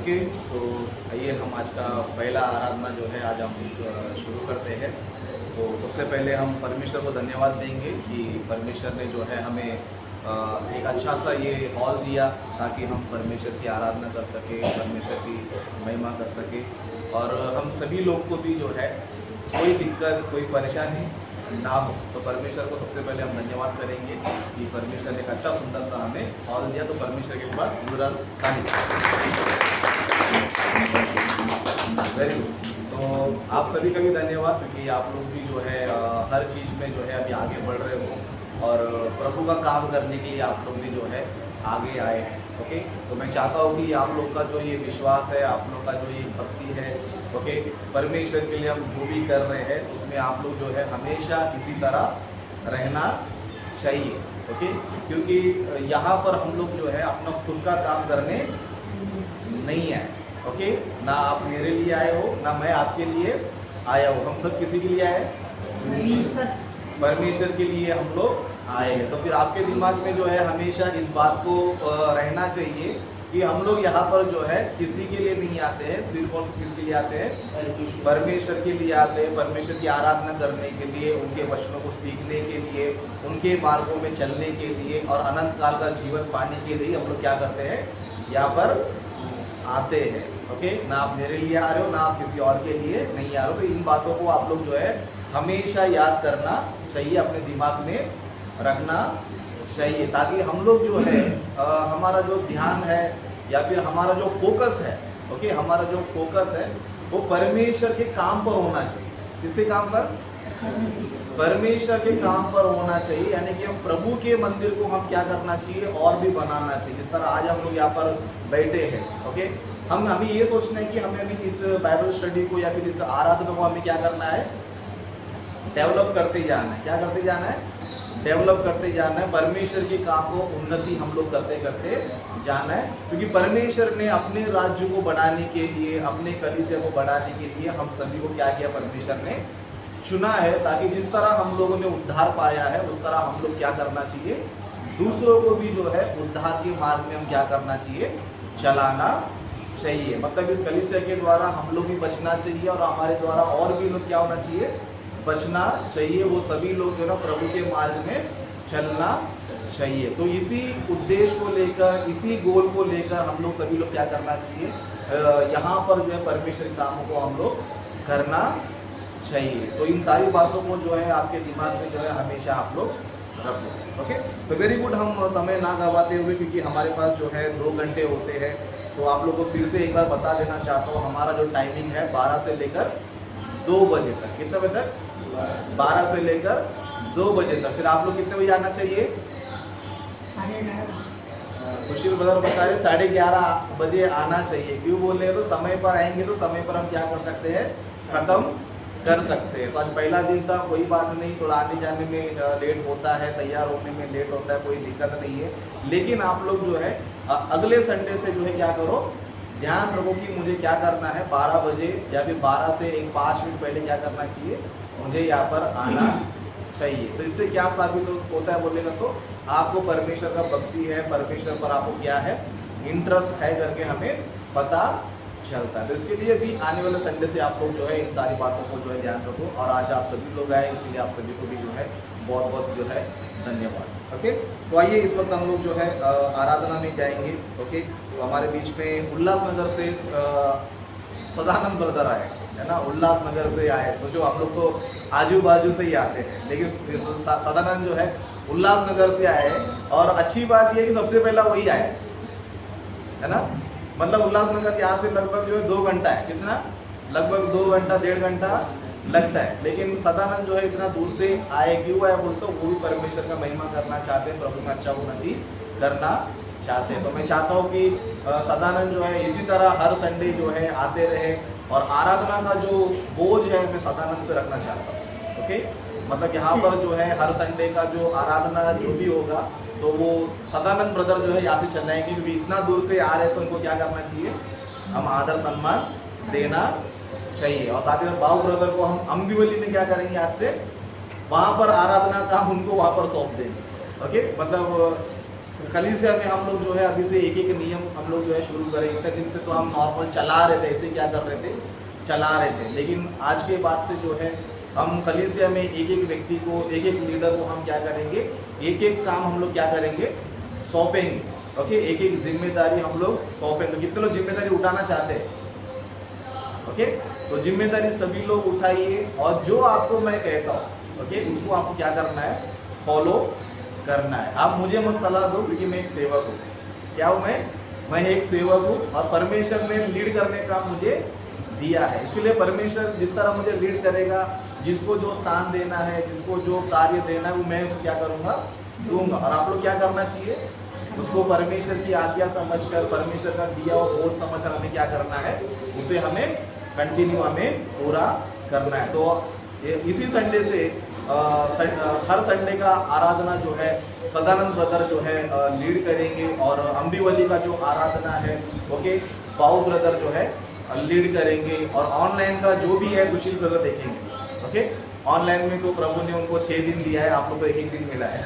Okay, तो आइए हम आज का पहला आराधना जो है आज हम शुरू करते हैं। तो सबसे पहले हम परमेश्वर को धन्यवाद देंगे कि परमेश्वर ने जो है हमें एक अच्छा सा ये हॉल दिया ताकि हम परमेश्वर की आराधना कर सके, परमेश्वर की महिमा कर सके। और हम सभी लोग को भी जो है कोई दिक्कत कोई परेशानी ना हो, तो परमेश्वर को सबसे पहले हम धन्यवाद करेंगे कि परमेश्वर ने एक अच्छा सुंदर सा हमें हॉल दिया। तो परमेश्वर के ऊपर पूरा तारीफ। Very good. तो आप सभी का भी धन्यवाद क्योंकि आप लोग भी जो है हर चीज़ में जो है अभी आगे बढ़ रहे हो और प्रभु का काम करने के लिए आप लोग भी जो है आगे आए हैं। ओके, तो मैं चाहता हूँ कि आप लोग का जो ये विश्वास है, आप लोग का जो ये भक्ति है, ओके, परमेश्वर के लिए हम जो भी कर रहे हैं उसमें आप लोग जो है हमेशा इसी तरह रहना चाहिए। ओके, क्योंकि यहाँ पर हम लोग जो है अपना खुद का काम करने नहीं आए। ओके, ना आप मेरे लिए आए हो ना मैं आपके लिए आया हूँ, हम सब किसी के लिए आए? परमेश्वर के लिए हम लोग आए हैं। तो फिर आपके दिमाग में जो है हमेशा इस बात को रहना चाहिए कि हम लोग यहाँ पर जो है किसी के लिए नहीं आते हैं, सिर्फ और किसके लिए आते हैं? परमेश्वर के लिए आते हैं, परमेश्वर की आराधना करने के लिए, उनके वचनों को सीखने के लिए, उनके मार्गों में चलने के लिए और अनंत काल का जीवन पाने के लिए हम लोग क्या करते हैं? यहाँ पर आते हैं। ओके, ना आप मेरे लिए आ रहे हो ना आप किसी और के लिए नहीं आ रहे हो। तो इन बातों को आप लोग जो है हमेशा याद करना चाहिए, अपने दिमाग में रखना चाहिए ताकि हम लोग जो है हमारा जो ध्यान है या फिर हमारा जो फोकस है, ओके, हमारा जो फोकस है वो परमेश्वर के काम पर होना चाहिए। किसके काम पर? परमेश्वर के काम पर होना चाहिए। यानी कि हम प्रभु के मंदिर को हम क्या करना चाहिए? और भी बनाना चाहिए। जिस तरह आज हम लोग यहाँ पर बैठे हैं, ओके, हम अभी ये सोचना है कि हमें अभी इस बाइबल स्टडी को या फिर इस आराधना को हमें क्या करना है? डेवलप करते जाना है। क्या करते जाना है? डेवलप करते जाना है। परमेश्वर के काम को उन्नति हम लोग करते करते जाना है, क्योंकि परमेश्वर ने अपने राज्य को बढ़ाने के लिए, अपने कलीसिया को बढ़ाने के लिए हम सभी को क्या किया? परमेश्वर ने चुना है ताकि जिस तरह हम लोगों ने उद्धार पाया है उस तरह हम लोग क्या करना चाहिए? दूसरों को भी जो है उद्धार के मार्ग में हम क्या करना चाहिए? चलाना चाहिए। मतलब इस कलीसिया के द्वारा हम लोग भी बचना चाहिए और हमारे द्वारा और भी लोग क्या होना चाहिए? बचना चाहिए। वो सभी लोग जो है प्रभु के मार्ग में चलना चाहिए। तो इसी उद्देश्य को लेकर, इसी गोल को लेकर हम लोग सभी लोग क्या करना चाहिए? यहाँ पर जो है परमेश्वर के कामों को हम लोग करना चाहिए। तो इन सारी बातों को जो है आपके दिमाग में जो है हमेशा आप लोग रखो। ओके, तो वेरी गुड। हम समय ना गवाते हुए, क्योंकि हमारे पास जो है 2 घंटे होते हैं, तो आप लोग को फिर से एक बार बता देना चाहता हूँ हमारा जो टाइमिंग है 12 से लेकर 2 बजे तक। कितने बजे तक? 12 से लेकर 2 बजे तक। फिर आप लोग कितने बजे आना चाहिए? सुशील ब्रदर बता रहे 11:30 बजे आना चाहिए। क्यों बोल रहे हैं? तो समय पर आएंगे तो समय पर हम क्या कर सकते हैं? खत्म कर सकते हैं। तो आज पहला दिन था, कोई बात नहीं, थोड़ा आने जाने में लेट होता है, तैयार होने में लेट होता है, कोई दिक्कत नहीं है। लेकिन आप लोग जो है अगले संडे से जो है क्या करो? ध्यान रखो कि मुझे क्या करना है। 12 बजे या फिर 12 से 5 मिनट पहले क्या करना चाहिए? मुझे यहाँ पर आना चाहिए। तो इससे क्या साबित होता है बोलेगा? तो आपको परमेश्वर का भक्ति है, परमेश्वर पर आपको क्या है? इंटरेस्ट है करके हमें पता चलता है। तो इसके लिए भी आने वाले संडे से आप लोग जो है इन सारी बातों को जो है ध्यान रखो। और आज आप सभी लोग आए, इसलिए आप सभी को भी जो है बहुत बहुत जो है धन्यवाद। ओके, तो आइए इस वक्त हम लोग जो है आराधना में जाएंगे। ओके, तो हमारे बीच में उल्लासनगर से सदानंद ब्रदर आए, है ना, उल्लासनगर से आए। सोचो हम लोग तो आजू बाजू से ही आते हैं, लेकिन सदानंद जो है उल्लासनगर से आए। और अच्छी बात यह है कि सबसे पहला वही आए, है ना। मतलब उल्लासनगर यहाँ से लगभग जो है 2 घंटा है। कितना? लगभग 2 घंटा 1.5 घंटा लगता है। लेकिन सदानंद जो है इतना दूर से आए, क्यों आए बोलते? वो भी परमेश्वर का महिमा करना चाहते हैं, प्रभु में अच्छा उन्नति करना चाहते हैं। तो मैं चाहता हूँ कि सदानंद जो है इसी तरह हर संडे जो है आते रहे और आराधना का जो बोझ है मैं सदानंद पे रखना चाहता हूँ। ओके, मतलब यहाँ पर जो है हर संडे का जो आराधना जो भी होगा तो वो सदानंद ब्रदर जो है यहाँ से चलाएंगे, क्योंकि इतना दूर से आ रहे हैं तो उनको क्या करना चाहिए? हम आदर सम्मान देना चाहिए। और साथ ही साथ बाबू ब्रदर को हम अम्बिवली में क्या करेंगे? आज से वहाँ पर आराधना का उनको वहाँ पर सौंप देंगे। ओके, मतलब कलीसिया में हम लोग जो है अभी से एक एक नियम हम लोग जो है शुरू करें। इतने दिन से तो हम नॉर्मल चला रहे थे, ऐसे क्या कर रहे थे, चला रहे थे, लेकिन आज के बाद से जो है हम कलीसिया में एक एक व्यक्ति को, एक एक लीडर को हम क्या करेंगे, एक एक काम हम लोग क्या करेंगे, सौंपेंगे। ओके, एक एक जिम्मेदारी हम लोग सौंपेंगे। तो कितने लोग जिम्मेदारी उठाना चाहते हैं? ओके, तो जिम्मेदारी सभी लोग उठाइए, और जो आपको मैं कहता हूँ ओके, उसको आपको क्या करना है, फॉलो करना है। आप मुझे मत सलाह दो, क्योंकि मैं एक सेवक हूँ। क्या हूँ मैं एक सेवक हूँ, और परमेश्वर ने लीड करने का मुझे दिया है। इसलिए परमेश्वर जिस तरह मुझे लीड करेगा, जिसको जो स्थान देना है, जिसको जो कार्य देना है, वो मैं क्या करूँगा, दूंगा। और आप लोग क्या करना चाहिए, उसको परमेश्वर की आज्ञा समझकर, परमेश्वर का दिया हुआ बोझ समझकर हमें क्या करना है, उसे हमें कंटिन्यू हमें पूरा करना है। तो इसी संडे से हर संडे का आराधना जो है सदानंद ब्रदर जो है लीड करेंगे, और अम्बीवली का जो आराधना है ओके, पाऊ ब्रदर जो है लीड करेंगे, और ऑनलाइन का जो भी है सुशील ब्रदर देखेंगे। ओके, ऑनलाइन में तो प्रभु ने उनको 6 दिन दिया है, आप लोग को एक दिन मिला है।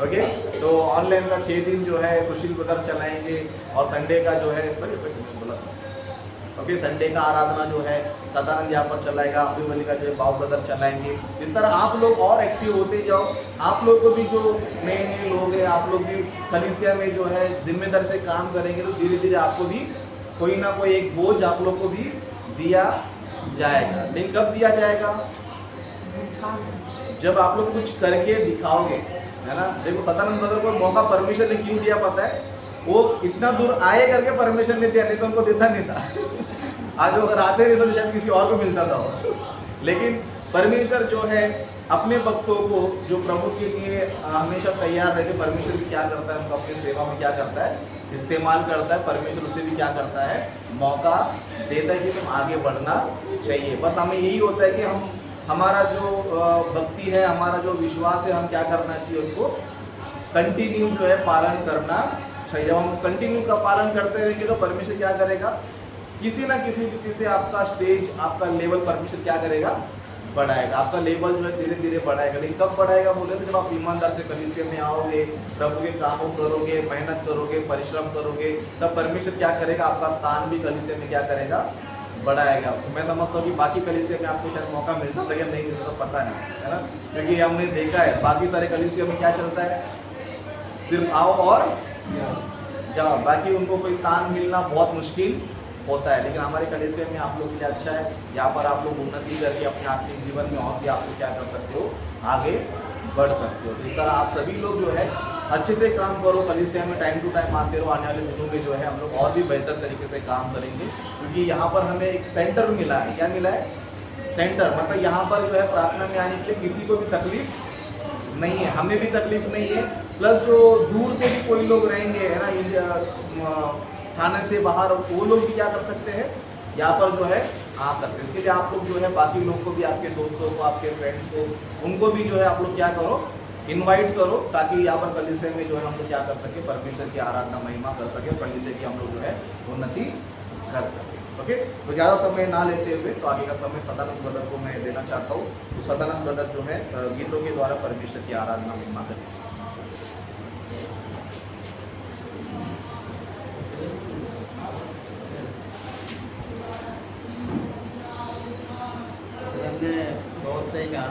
ओके, तो ऑनलाइन का 6 दिन जो है सुशील ब्रदर चलाएंगे, और संडे का जो है बोला ओके, संडे का आराधना जो है सदानंद यहाँ पर चलाएगा, अम्बीवली का जो है बाबू ब्रदर चलाएंगे। इस तरह आप लोग और एक्टिव होते जाओ। आप लोग को भी जो नए नए लोग हैं, आप लोग भी कलीसिया में जो है जिम्मेदारी से काम करेंगे, तो धीरे धीरे आपको भी कोई ना कोई एक बोझ आप लोग को भी दिया जाएगा। लेकिन कब दिया जाएगा, जब आप लोग कुछ करके दिखाओगे, है ना। देखो सदानंद ब्रदर को मौका परमेश्वर ने क्यों दिया पता है, वो इतना दूर आए करके परमेश्वर ने दिया, नहीं तो उनको देता नहीं था। आज वो अगर आते नहीं तो शायद किसी और को मिलता था। लेकिन परमेश्वर जो है अपने भक्तों को जो प्रभु के लिए हमेशा तैयार रहते, परमेश्वर भी क्या करता है, उनको अपनी सेवा में क्या करता है, इस्तेमाल करता है। परमेश्वर उसे भी क्या करता है, मौका देता है कि तुम आगे बढ़ना चाहिए। बस हमें यही होता है कि हमारा जो भक्ति है, हमारा जो विश्वास है, हम क्या करना चाहिए, उसको कंटिन्यू जो है पालन करना चाहिए। जब हम कंटिन्यू का पालन करते रहेंगे तो परमेश्वर क्या करेगा, किसी ना किसी तरीके से आपका स्टेज, आपका लेवल परमेश्वर क्या करेगा, बढ़ाएगा। आपका लेवल जो है धीरे धीरे बढ़ाएगा। लेकिन कब बढ़ाएगा बोले तो जब आप ईमानदार से कलीसिया में आओगे, प्रभु के कामों करोगे, मेहनत करोगे, परिश्रम करोगे, तब परमेश्वर क्या करेगा, आपका स्थान भी कलीसिया में क्या करेगा, बढ़ाएगा। मैं समझता हूँ कि बाकी कलीसिया में आपको शायद मौका मिलता है या नहीं मिलता तो पता नहीं, है ना। क्योंकि हमने देखा है बाकी सारे कलीसिया में क्या चलता है, सिर्फ आओ और जाओ, बाकी उनको कोई स्थान मिलना बहुत मुश्किल होता है। लेकिन हमारे कलीसिया में आप लोग के लिए अच्छा है, यहाँ पर आप लोग उन्नति करके अपने आत्मिक जीवन में और भी आप लोग क्या कर सकते हो, आगे बढ़ सकते हो। तो इस तरह आप सभी लोग जो है अच्छे से काम करो, कलीसिया में टाइम टू टाइम आते रहो। आने वाले दिनों में जो है हम लोग और भी बेहतर तरीके से काम करेंगे, क्योंकि यहाँ पर हमें एक सेंटर मिला है। क्या मिला है, सेंटर। मतलब यहाँ पर जो है प्रार्थना में आने के लिए किसी को भी तकलीफ नहीं है, हमें भी तकलीफ नहीं है, प्लस जो दूर से भी कोई लोग रहेंगे, है ना, थाने से बाहर, वो लोग भी क्या कर सकते हैं, यहाँ पर जो है आ सकते हैं। इसके लिए आप लोग जो है बाकी लोग को भी, आपके दोस्तों को, आपके फ्रेंड्स को, उनको भी जो है आप लोग क्या करो, इनवाइट करो, ताकि यहाँ पर कलीसिया में जो है हम लोग क्या कर सके, परमेश्वर की आराधना महिमा कर सके, कलीसिया की हम लोग जो है उन्नति कर सके। ओके, तो ज़्यादा समय ना लेते हुए तो आगे का समय सदानंद ब्रदर को मैं देना चाहता हूँ। तो सदानंद ब्रदर जो है गीतों के द्वारा परमेश्वर की आराधना महिमा करें। बहुत सही कहा।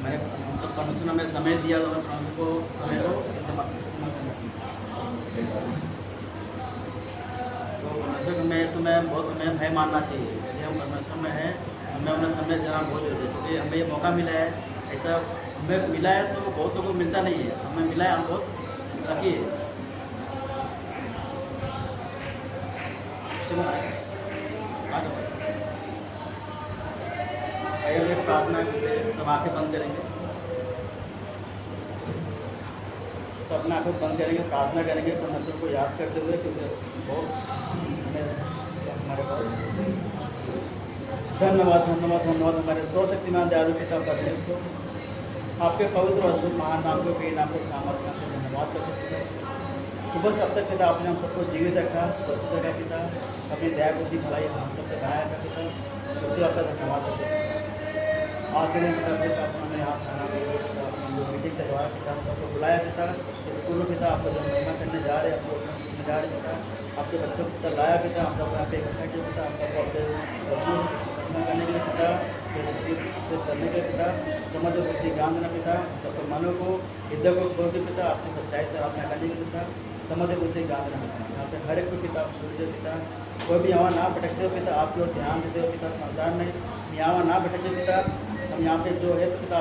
मैंने परमेश्वर ने हमें समय दिया, तो हमें प्रभु को समय को इस्तेमाल करना चाहिए। तो परमेश्वर को हमें समय बहुत हमें भय मानना चाहिए। यदि हम परमेश्वर में है, हमें उन्हें समय देना बहुत जरूरी है, क्योंकि हमें ये मौका मिला है। ऐसा हमें मिला है तो बहुतों को मिलता नहीं है, हमें मिला है, हम बहुत लकी है। आइए प्रार्थना करते हैं, तब आँखें बंद करेंगे, सब अपना आँखें बंद करेंगे, प्रार्थना करेंगे परमेश्वर को याद करते हुए, क्योंकि बहुत समय हमारे पास। धन्यवाद धन्यवाद धन्यवाद हमारे सर्वशक्तिमान दयालु पिता परमेश्वर, आपके पवित्र अद्भुत महान नाम को, नाम को सामर्थ्य नाम को धन्यवाद करते हैं। सुबह से अब तक पिता आपने हम सबको जीवित रखा, सुरक्षित रखा पिता, अपनी दया बुद्धि भलाई हम सब पे बनाया रखा पिता, उसके आपका धन्यवाद करते हैं। आज के दिन पिता हमें यहाँ खाना जो मीटिंग करवाया पिता, हम सबको बुलाया पिता, स्कूलों पिता आपको जो महिमा करने जा रहे हैं, आपको करने जा रहे हैं पिता, आपके बच्चों को पिता लाया पिता, हम सबको यहाँ पे इकट्ठा किया पिता, हम सबको अपने बच्चों को करने के लिए पिता, से चलने के लिए पिता, समझ और बुद्धि ज्ञान देना पिता, सबके मनों को हृदय को खोल के पिता आपकी सच्चाई से आपने करने के पिता, समझ और बुद्धि ज्ञान देना पिता, यहाँ पे हर एक को पिता आप छोड़ दो पिता, कोई भी यहाँ ना भटकते हो पिता, आपकी ओर ध्यान देते हो पिता, संसार में यहाँ ना भटके पिता, हम यहाँ पे जो है पिता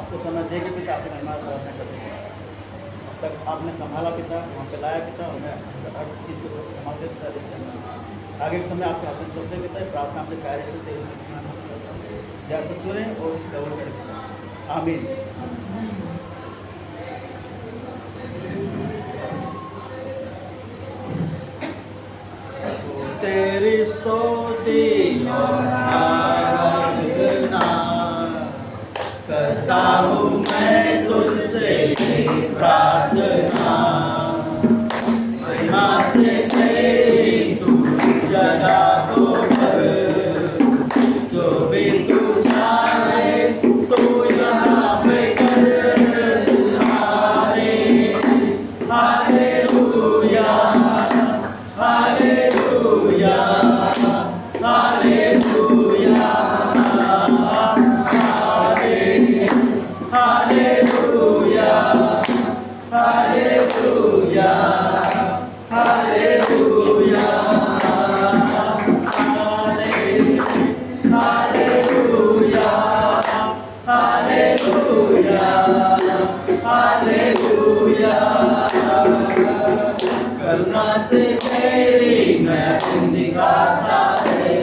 आपको समय दे के पिता आपकी महिमा प्रार्थना करते हैं। अब तक आपने संभाला पिता, वहाँ पे लाया पिता, हमें हर चीज़ को संभालते पिता देखते आगे के समय आपके हाथ में सौंपते पिता, प्रार्थना आपके कार्य करते इसमें जैसे सुने और कवर करें। आमीन। तेरी स्तुति और आराधना करता हूँ मैं तुझसे प्रार्थना, महिमा से तेरी तू जगा को भर, जो भी तू चाहे तू यहाँ पे कर, hallelujah hallelujah hallelujah hallelujah hallelujah hallelujah hallelujah hallelujah hallelujah. करुणा से तेरी मैं दिन दिखाता है,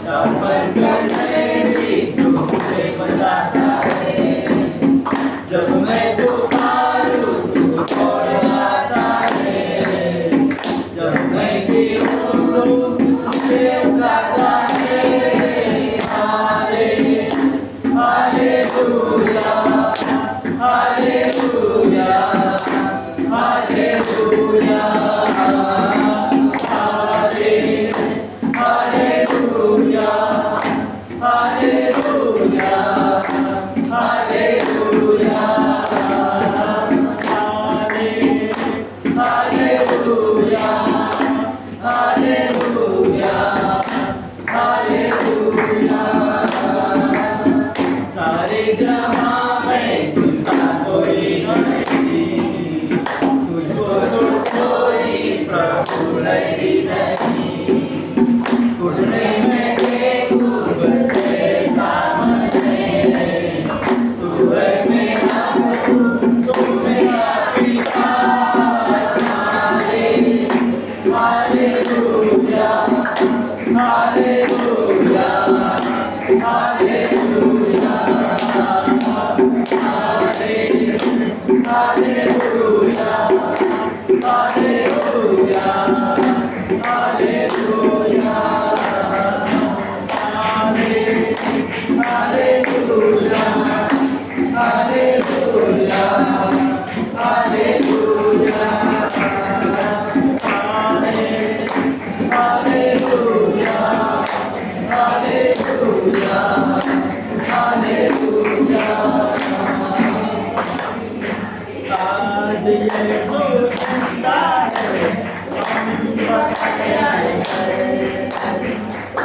डाल पर करने भी तुझे बचाता है, जब मैं पुकारूं तू दौड़ आता है, जब मैं गिरूं तुझे उठाता है। Hallelujah hallelujah hallelujah hallelujah hallelujah hallelujah hallelujah hallelujah hallelujah. सारे जहां में तुझसा कोई नहीं, तुझको छोड़ कोई प्रभु नहीं, उठने में देखूं बस तेरे सामने, तू है मेरा प्रभु, तू मेरा पिता। Hallelujah hallelujah hallelujah hallelujah hallelujah hallelujah hallelujah hallelujah hallelujah hallelujah hallelujah hallelujah. आज यीशु जिंदा है, हम बताने आए हैं।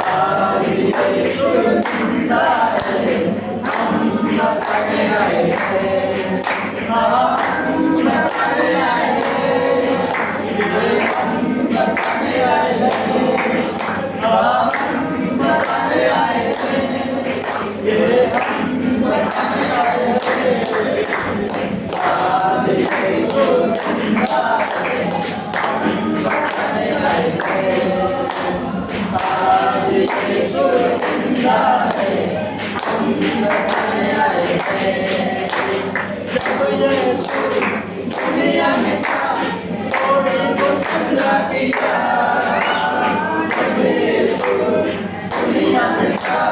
आज यीशु जिंदा है, हम बताने आए हैं। हम बताने आए हैं, ये हम बताने आए हैं। हम बताने आए हैं, ये हम बताने आए हैं। आज यीशु जिंदा है, हम बताने आए हैं। आज यीशु जिंदा है, हम बताने आए हैं। जब यीशु दुनिया में था, थोड़े को चंगा किया। जब यीशु दुनिया में था,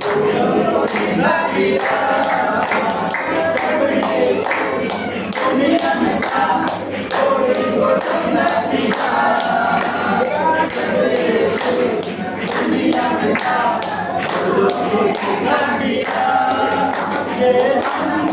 थोड़े को चंगा किया। जब यीशु दुनिया में था, थोड़े को चंगा किया। जब यीशु दुनिया में था, थोड़े को चंगा किया। ये हम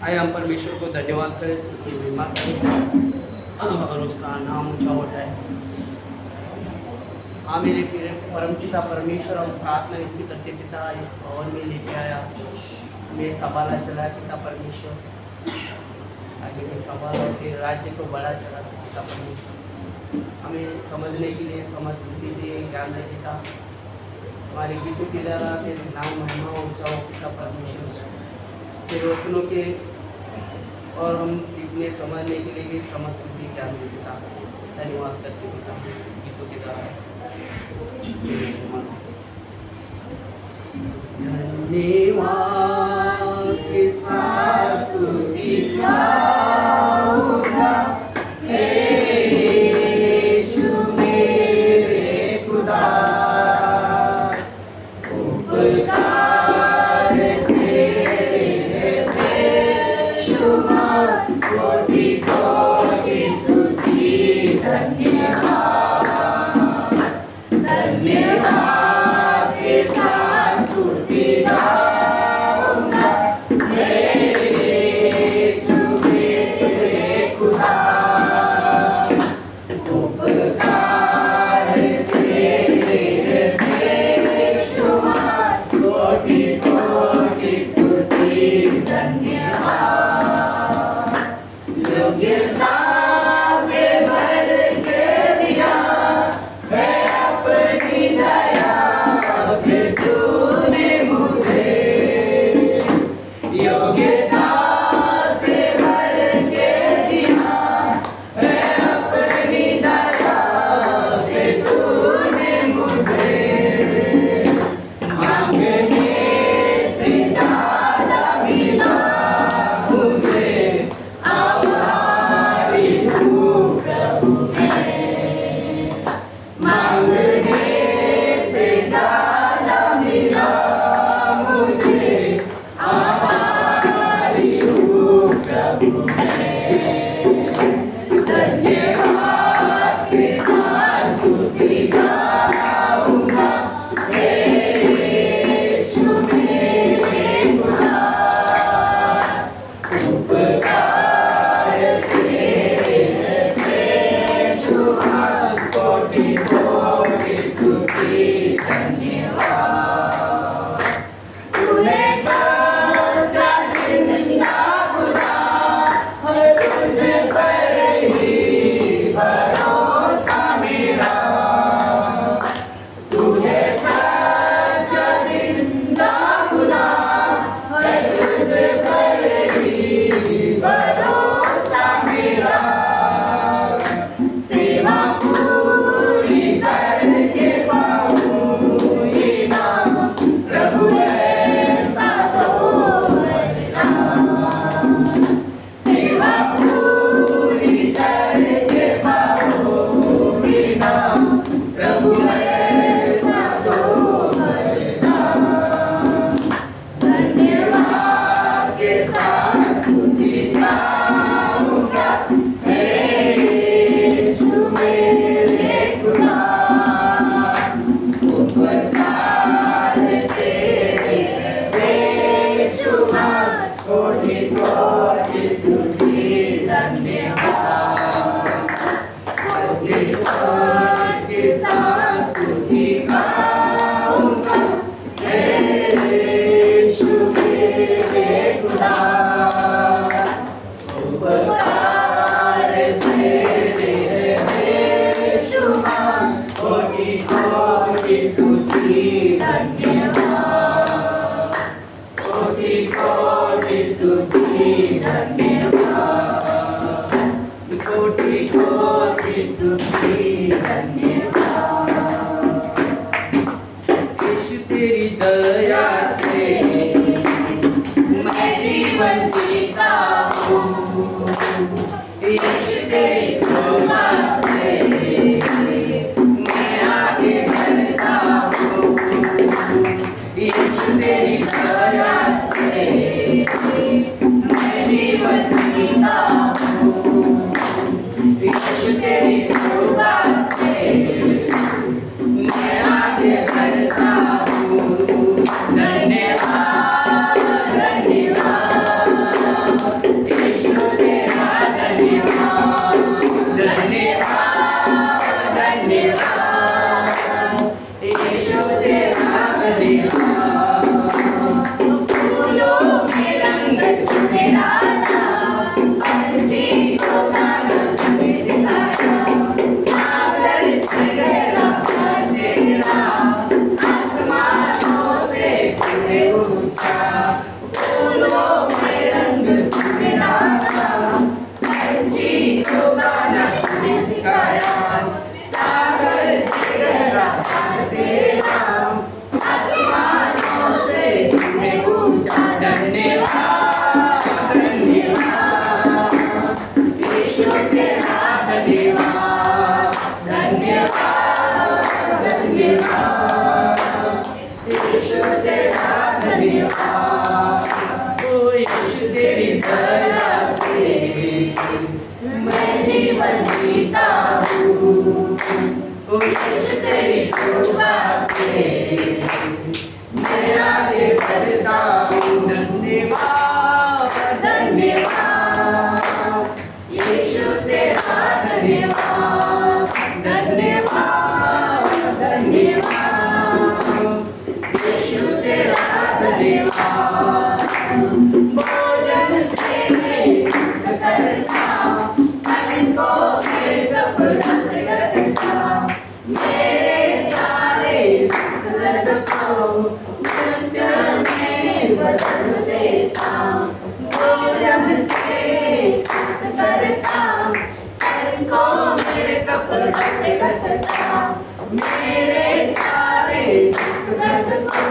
आइए हम परमेश्वर को धन्यवाद करें, स्तुति महिमा करें और उसका नाम ऊंचा उठाए। हाँ मेरे प्रिय परम पिता परमेश्वर, हम प्रार्थना इतनी करते पिता इस भवन में लेके आया, हमें संभाला चला पिता परमेश्वर, आगे में संभाला और तेरे राज्य को बड़ा चला पिता परमेश्वर। हमें समझने के लिए समझ बुद्धि दे, ज्ञान दे पिता, हमारे गीतों के द्वारा तेरे नाम महिमा ऊंचा हो पिता परमेश्वर, तेरे वचनों के और हम इतने समझने के लिए भी समझ बुद्धि ज्ञान दे पिता, धन्यवाद करते पिता गीतों के द्वारा। धन्यवाद के साथ स्तुति गाऊंगा, हे यीशु मेरे खुदा, उपकार तेरे बेशुमार, कोटि कोटि स्तुति धन्यवाद, धन्यवाद के साथ स्तुति गाऊंगा, हे यीशु मेरे खुदा, उपकार तेरे बेशुमार, कोटि कोटि स्तुति धन्यवाद। योग्यता से बढ़ के दिया है अपनी दया से तूने मुझे, योग्यता से बढ़ के दिया है अपनी दया से तूने मुझे, मांगने से ज्यादा मिला मुझे, आभारी हूँ प्रभु मैं, मांगने से ज्यादा मिला मुझे, आभारी हूँ प्रभु मैं। धन्यवाद के साथ स्तुति गाऊंगा, हे यीशु मेरे खुदा, उपकार तेरे बेशुमार, कोटि कोटि स्तुति धन्यवाद। तूने सच्चा जिंदा खुदा, है तुझ पर ही भरोसा मेरा, तूने सच्चा जिंदा खुदा, है तुझ पर ही भरोसा मेरा, सेवा पूरी करके पाऊँ ये नाम, प्रभु ऐसा तो वरदान, सेवा पूरी करके पाऊँ ये नाम, प्रभु ऐसा तो वरदान। धन्यवाद के साथ स्तुति गाऊंगा, हे यीशु मेरे खुदा, उपकार तेरे बेशुमार, कोटि कोटि स्तुति धन्यवाद, कोटि कोटि के साथ स्तुति गाऊंगा, हे यीशु मेरे खुदा, उपकार तेरे बेशुमार, कोटि कोटि स्तुति धन्यवाद, कोटि कोटि स्तुति धन्यवाद, कोटि कोटि स्तुति धन्यवाद। यीशु तेरी दया से मैं जीवन जीता हूँ, यीशु तेरी कृपा से मैं आगे बढ़ता हूँ, यीशु तेरी दया से मैं जीवन जीता हूँ, यीशु तेरी कृपा से मैं आगे बढ़ता हूँ। धन्यवाद धन्यवाद यीशु तेरा धन्यवाद, धन्यवाद धन्यवाद यीशु तेरा धन्यवाद। फूलों में रंग तूने डाला, पंछी को गाना तूने सिखाया, सागर से गहरा तेरा, आसमानों से तूने ऊंचा। फूलों में रंग तूने डाला, तेरी कृपा से मैं आगे बढ़ता हूँ। धन्यवाद धन्यवाद यीशु तेरा धन्यवाद धन्यवाद धन्यवाद यीशु तेरा धन्यवाद। भोजन से मैं युक्त करता मन को मेरे कपड़ा से ढकता मेरे सारे दुख दर्द को नृत्य में बदल देता। भोजन से युक्त करता मन को मेरे कपड़ा से ढकता मेरे सारे दुख दर्द को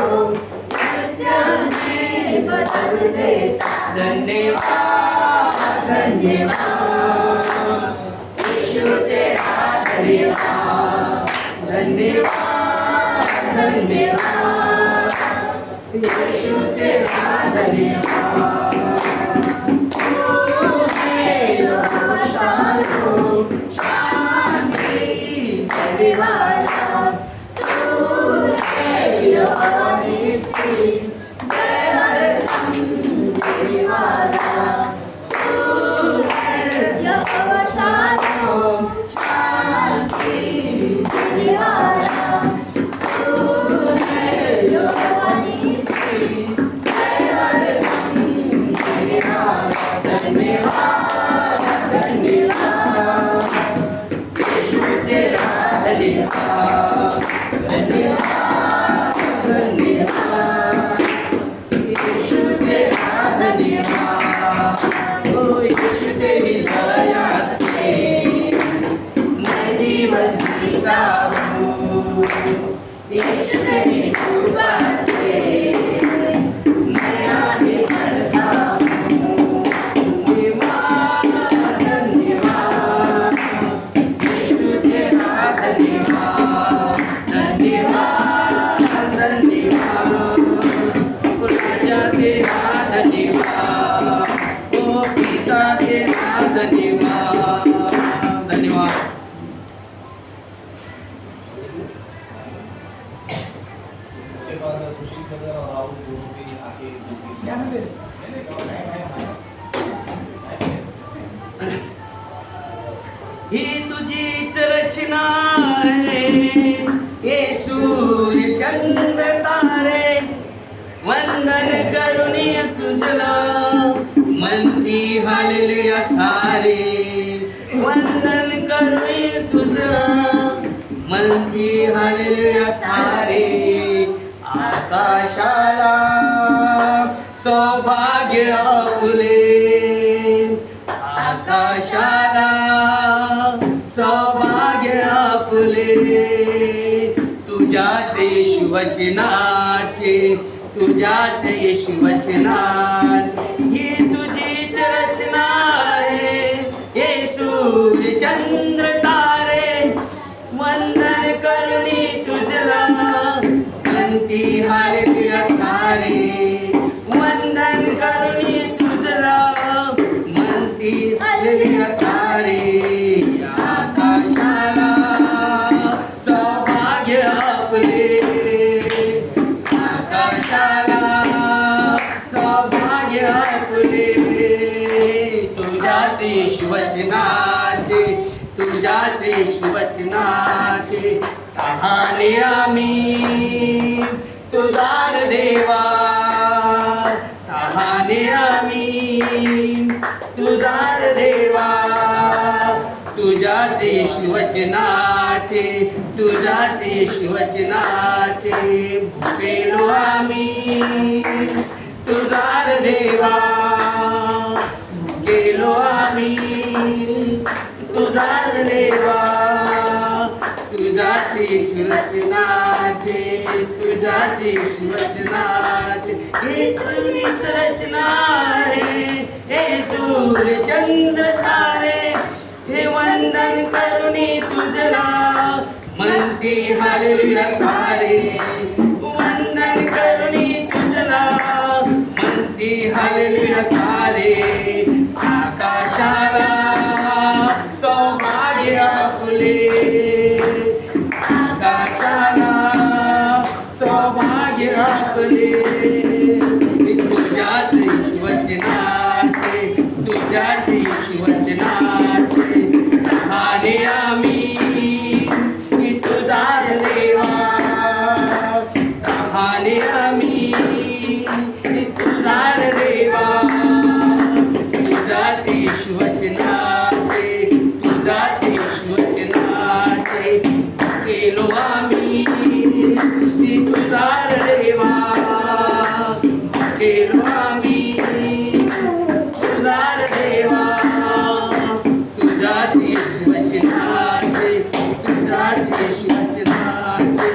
नृत्य में बदल देता। धन्यवाद धन्यवाद यीशु तेरा धन्यवाद धन्यवाद धन्यवाद यीशु तेरा धन्यवाद। तू है शालोम शांति देने वाला तू है यहोवा निस्सी जय हरदम देने वाला तू है यहोवा शालोम शांति देने वाला तू है यहोवा निस्सी जय हरदम देने वाला। धन्यवाद धन्यवाद यीशु तेरा धन्यवाद धन्यवाद धन्यवाद यीशु तेरा धन्यवाद। ओ यीशु तेरी दया से मैं जीवन जीता हूँ यीशु तेरी कृपा से मैं आगे बढ़ता हूँ। धन्यवाद धन्यवाद यीशु तेरा धन्यवाद धन्यवाद धन्यवाद राजा तेरा धन्यवाद ओ पिता तेरा धन्यवाद धन्यवाद। उसके बाद सुशील ब्रदर और राहुल दोनों भी आके नहीं, ही तुझीच रचना आहे हे सूर्य चंद्र तारे वंदन करुणी तुझला म्हणती हालेलुया सारे वंदन करुणी तुझला म्हणती हालेलुया सारे। आकाशाला सौभाग्य फुले आकाशाला सौभाग्य फुले तुझ्याच येशू वचनाचे तुझ्याच येशू वचनाचे ही तुझीच रचना आहे हे सूर्य चंद्र तारे वंदन करुणी तुझला म्हणती हालेलुया सारे वंदन करुणी तुझला म्हणती हालेलुया सारे। आकाशाला सौभाग्य आपले आकाशाला सौभाग्य आपले तुझ्याच येशू वचनाचे तुझ्याच येशू वचनाचे तहाने आम्ही तुझार देवा तहाने आम्ही तुझार देवा तुझ्याच येशू वचनाचे तुझ्याच येशू वचनाचे भुकेलो आम्ही तुझार देवा भुकेलो आम्ही तुझार देवा तुझ्याच येशू वचनाचे तुझ्याच येशू वचनाचे हे तुझीच रचना आहे हे सूर्य चंद्र तारे हे वंदन करुणी तुझला म्हणते हालेलुया सारे वंदन करुणी तुझला म्हणते हालेलुया सारे। आकाशाला सौभाग्य फुले आम्ही तुझार देवा तुझ्याच येशू वचनाचे तुझ्याच येशू वचनाचे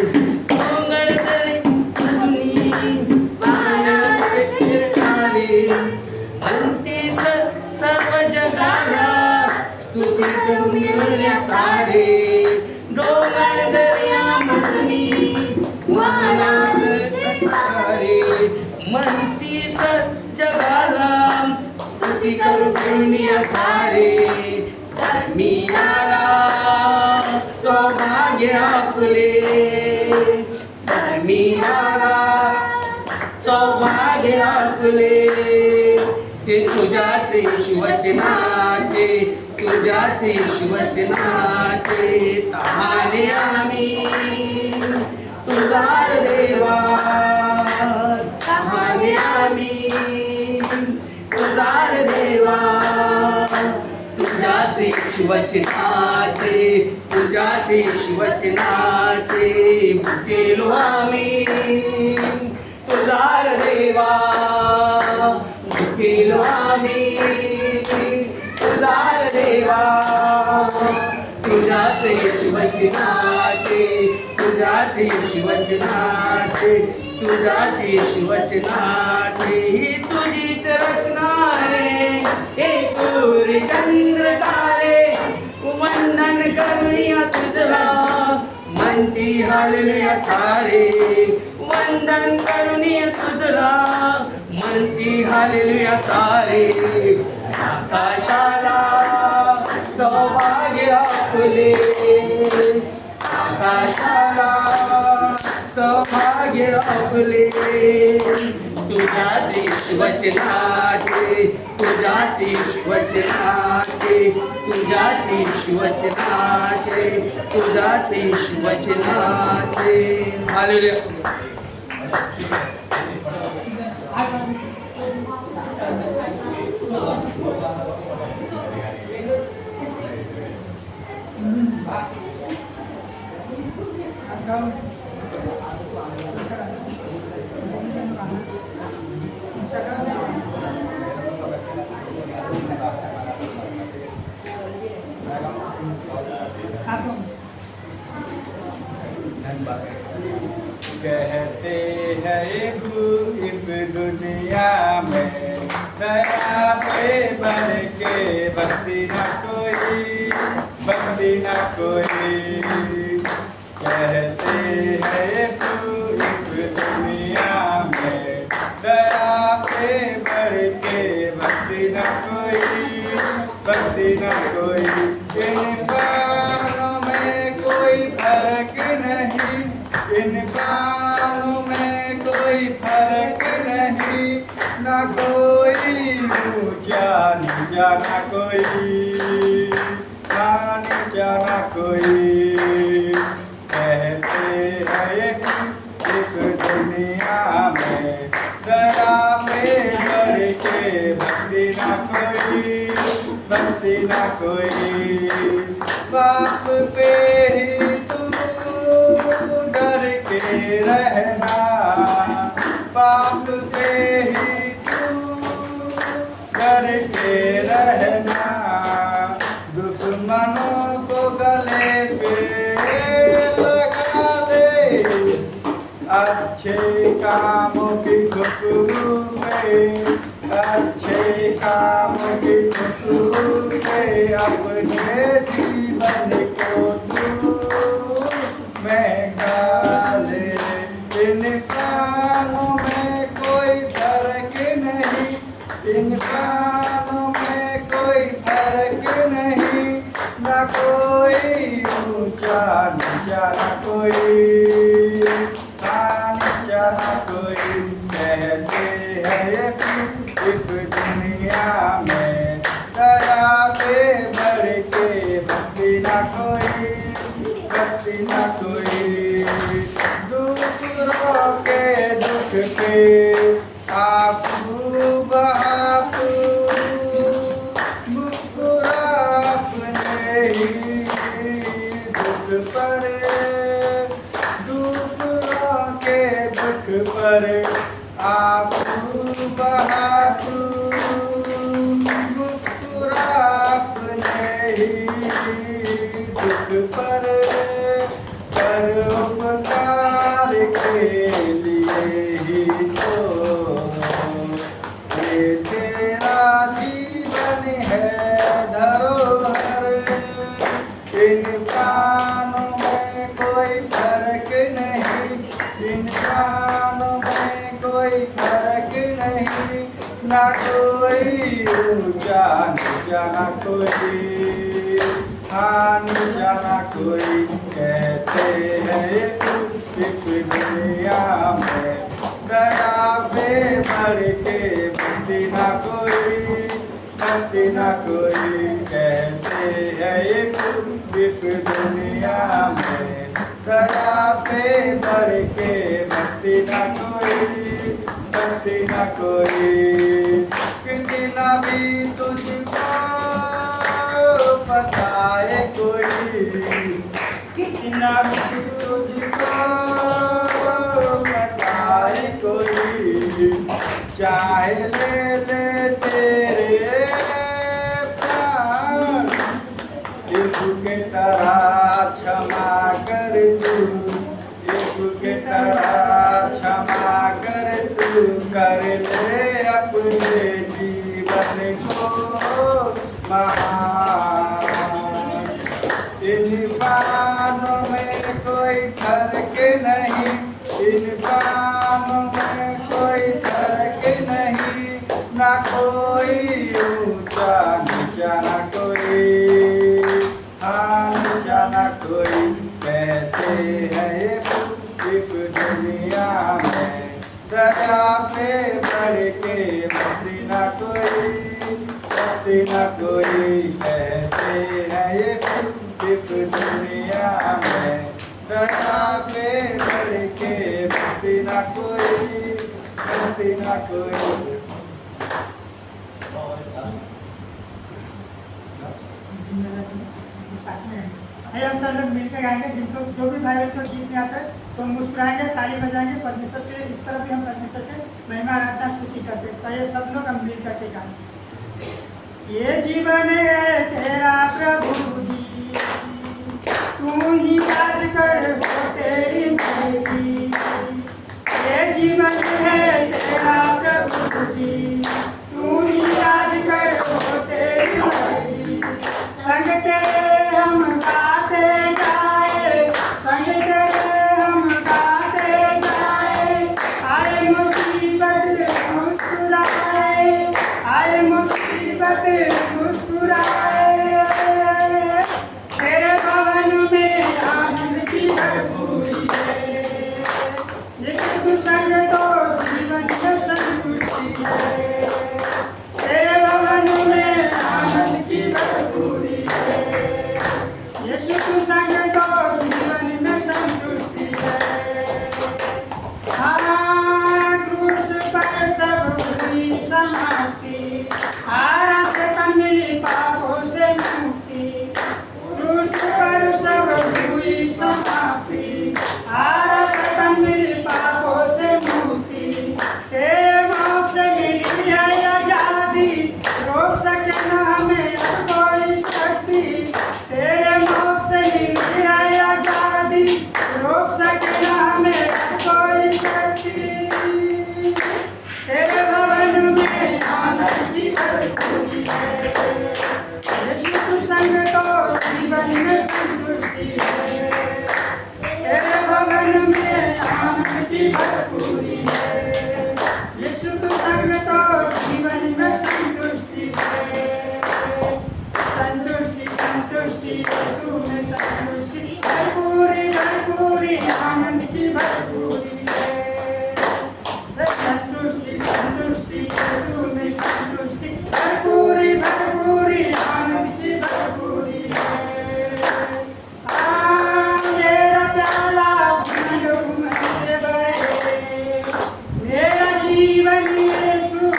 डोंगर तरी तुम्ही पाण्याचे फिरतारे म्हणतीस सर्व जगाला स्तुती करून सारे डोंगर दर्यामधून वाहनाचे सारे म्हणतीस जगाला स्तुती करून सारे धर्मीयाला सौभाग्य आपले धर्मीयाला सौभाग्य आपले ते तुझ्याच येशू वचनाचे तुझ्याच येशू वचनाचे तहाने आम्ही तुझार देवा तहाने आम्ही तुझार देवा तुझ्याच येशू वचनाचे तुझ्याच येशू वचनाचे भुकेलो आम्ही तुझार देवा भुकेलो आम्ही तुझार देवा तुझ्याच येशू वचनाचे तुझ्याच येशू वचनाचे तुझ्याच येशू वचनाचे ही तुझीच रचना आहे हे सूर्य चंद्र तारे वंदन करूया तुझला म्हणती हालेलुया सारे वंदन करूया तुझला म्हणती हालेलुया सारे आकाशाला सौभाग्य आपले आकाशाला सौभाग्य आपले तुझ्याच येशू वचनाचे तुझ्याच येशू वचनाचे तुझ्याच येशू वचनाचे तुझ्याच येशू वचनाचे हालेलुया कहते हैं इस दुनिया में दया पे बढ़ के बंदी न कोई कहते हैं इस दुनिया में दया पे बढ़ के बंदी न कोई इंसानों में कोई फर्क नहीं इंसानों में कोई फर्क नहीं ना कोई ऊंचा नीचा ना कोई ना कोई कहते हैं इस दुनिया में दया में बढ़ के बंदी ना कोई बाप से ही तू डर के रहना बाप से ही तू डर के रहना दुश्मनों को गले से लगा ले अच्छे कामों की खुशबू में अच्छे कामों की खुशबू से अपने जीवन को तू महंगा ले इंसानों में कोई फर्क नहीं इंसानों में कोई फर्क नहीं ना कोई ऊंचा नीचा ना कोई नीचा ना कोई कहते हैं इस दुनिया में दया से बढ़ के भक्ति ना कोई दूसरों के दुख पे आंसू बहातू मुस्कुरा अपने ही दुख पर दूसरों के दुख पर आंसू बहा तू मुस्कुरा अपने ही दुख पर उपकार के लिए ही तो ये तेरा जीवन है धरोहर। इंसानों में कोई फर्क नहीं, इंसानों में कोई फर्क नहीं, ना कोई ऊंचा नीचा ना कोई नीचा ना कोई। कहते हैं इस दुनिया में दया से बढ़ के भक्ति ना कोई, भक्ति ना कोई। कहते हैं इस दुनिया में दया से बढ़ के भक्ति ना कोई, भक्ति ना कोई। कितना भी तुझको बताए कोई, कितना भी तुझको बताए कोई, चाहे ले ले तेरे प्राण, यीशु के तरह क्षमा कर तू, यीशु के तरह क्षमा कर तू। कर ले अपने जीवन को महान। इंसानों में कोई फर्क नहीं, इंसानों में कोई फर्क नहीं, ना कोई ऊंचा नीचा ना कोई नीचा ना कोई। कहते हैं इस दुनिया में दया से बढ़ के भक्ति ना कोई, भक्ति ना कोई। कहते हैं इस दुनिया में दया से बढ़ के भक्ति ना कोई, भक्ति ना कोई। आइए हम सब लोग मिलकर गाएंगे। जिनको जो भी भाई को गीत में आता है तो मुस्कुराएंगे, ताली बजाएंगे। परमेश्वर के इस तरह भी हम परमेश्वर के महिमा आराधना स्तुति कर सकते हैं। सब लोग हम मिल करके गाएंगे। ये जीवन है तेरा प्रभु जी, तू ही राज कर हो तेरी मर्जी। ये जीवन है तेरा प्रभु जी, तू ही राज कर हो तेरी मर्जी। संग तेरे हम गाते जाए, संग तेरे हम गाते जाए। आए मुसीबत मुस्कुराए, आए मुसीबत मुस्कुराए। तेरे भवन में आनंद की भरपूरी है, यीशु तू संग तो जीवन में संतुष्टि है। तेरे भवन में आनंद की भरपूरी है, यीशु तू संग तो जीवन में संतुष्टि है। हाँ, क्रूस पर सब हुई समाप्ति, आरा से तन मिली पापों से मुक्ति। क्रूस पर सब हुई समाप्ति, आरा से तन मिली पापों से मुक्ति। तेरे मौत से मिली है आजादी, रोक सके न हमें कोई शक्ति। तेरे मौत से मिली है आजादी, रोक सके न हमें कोई शक्ति। तेरे भवन में आनंद की भरपूरी है, यीशु तू संग तो जीवन में संतुष्टि है। तेरे भवन में आनंद की भरपूरी है, यीशु तू संग तो जीवन में संतुष्टि है। संतुष्टि संतुष्टि यीशु में संतुष्टि, भरपूरी भरपूरी आनंद की भरपूरी है। संतुष्टि संतुष्टि यीशु में संतुष्टि, भरपूरी भरपूरी आनंद की भरपूरी है। मेरा प्याला भूलो मुझसे भरे, मेरा जीवन यीशु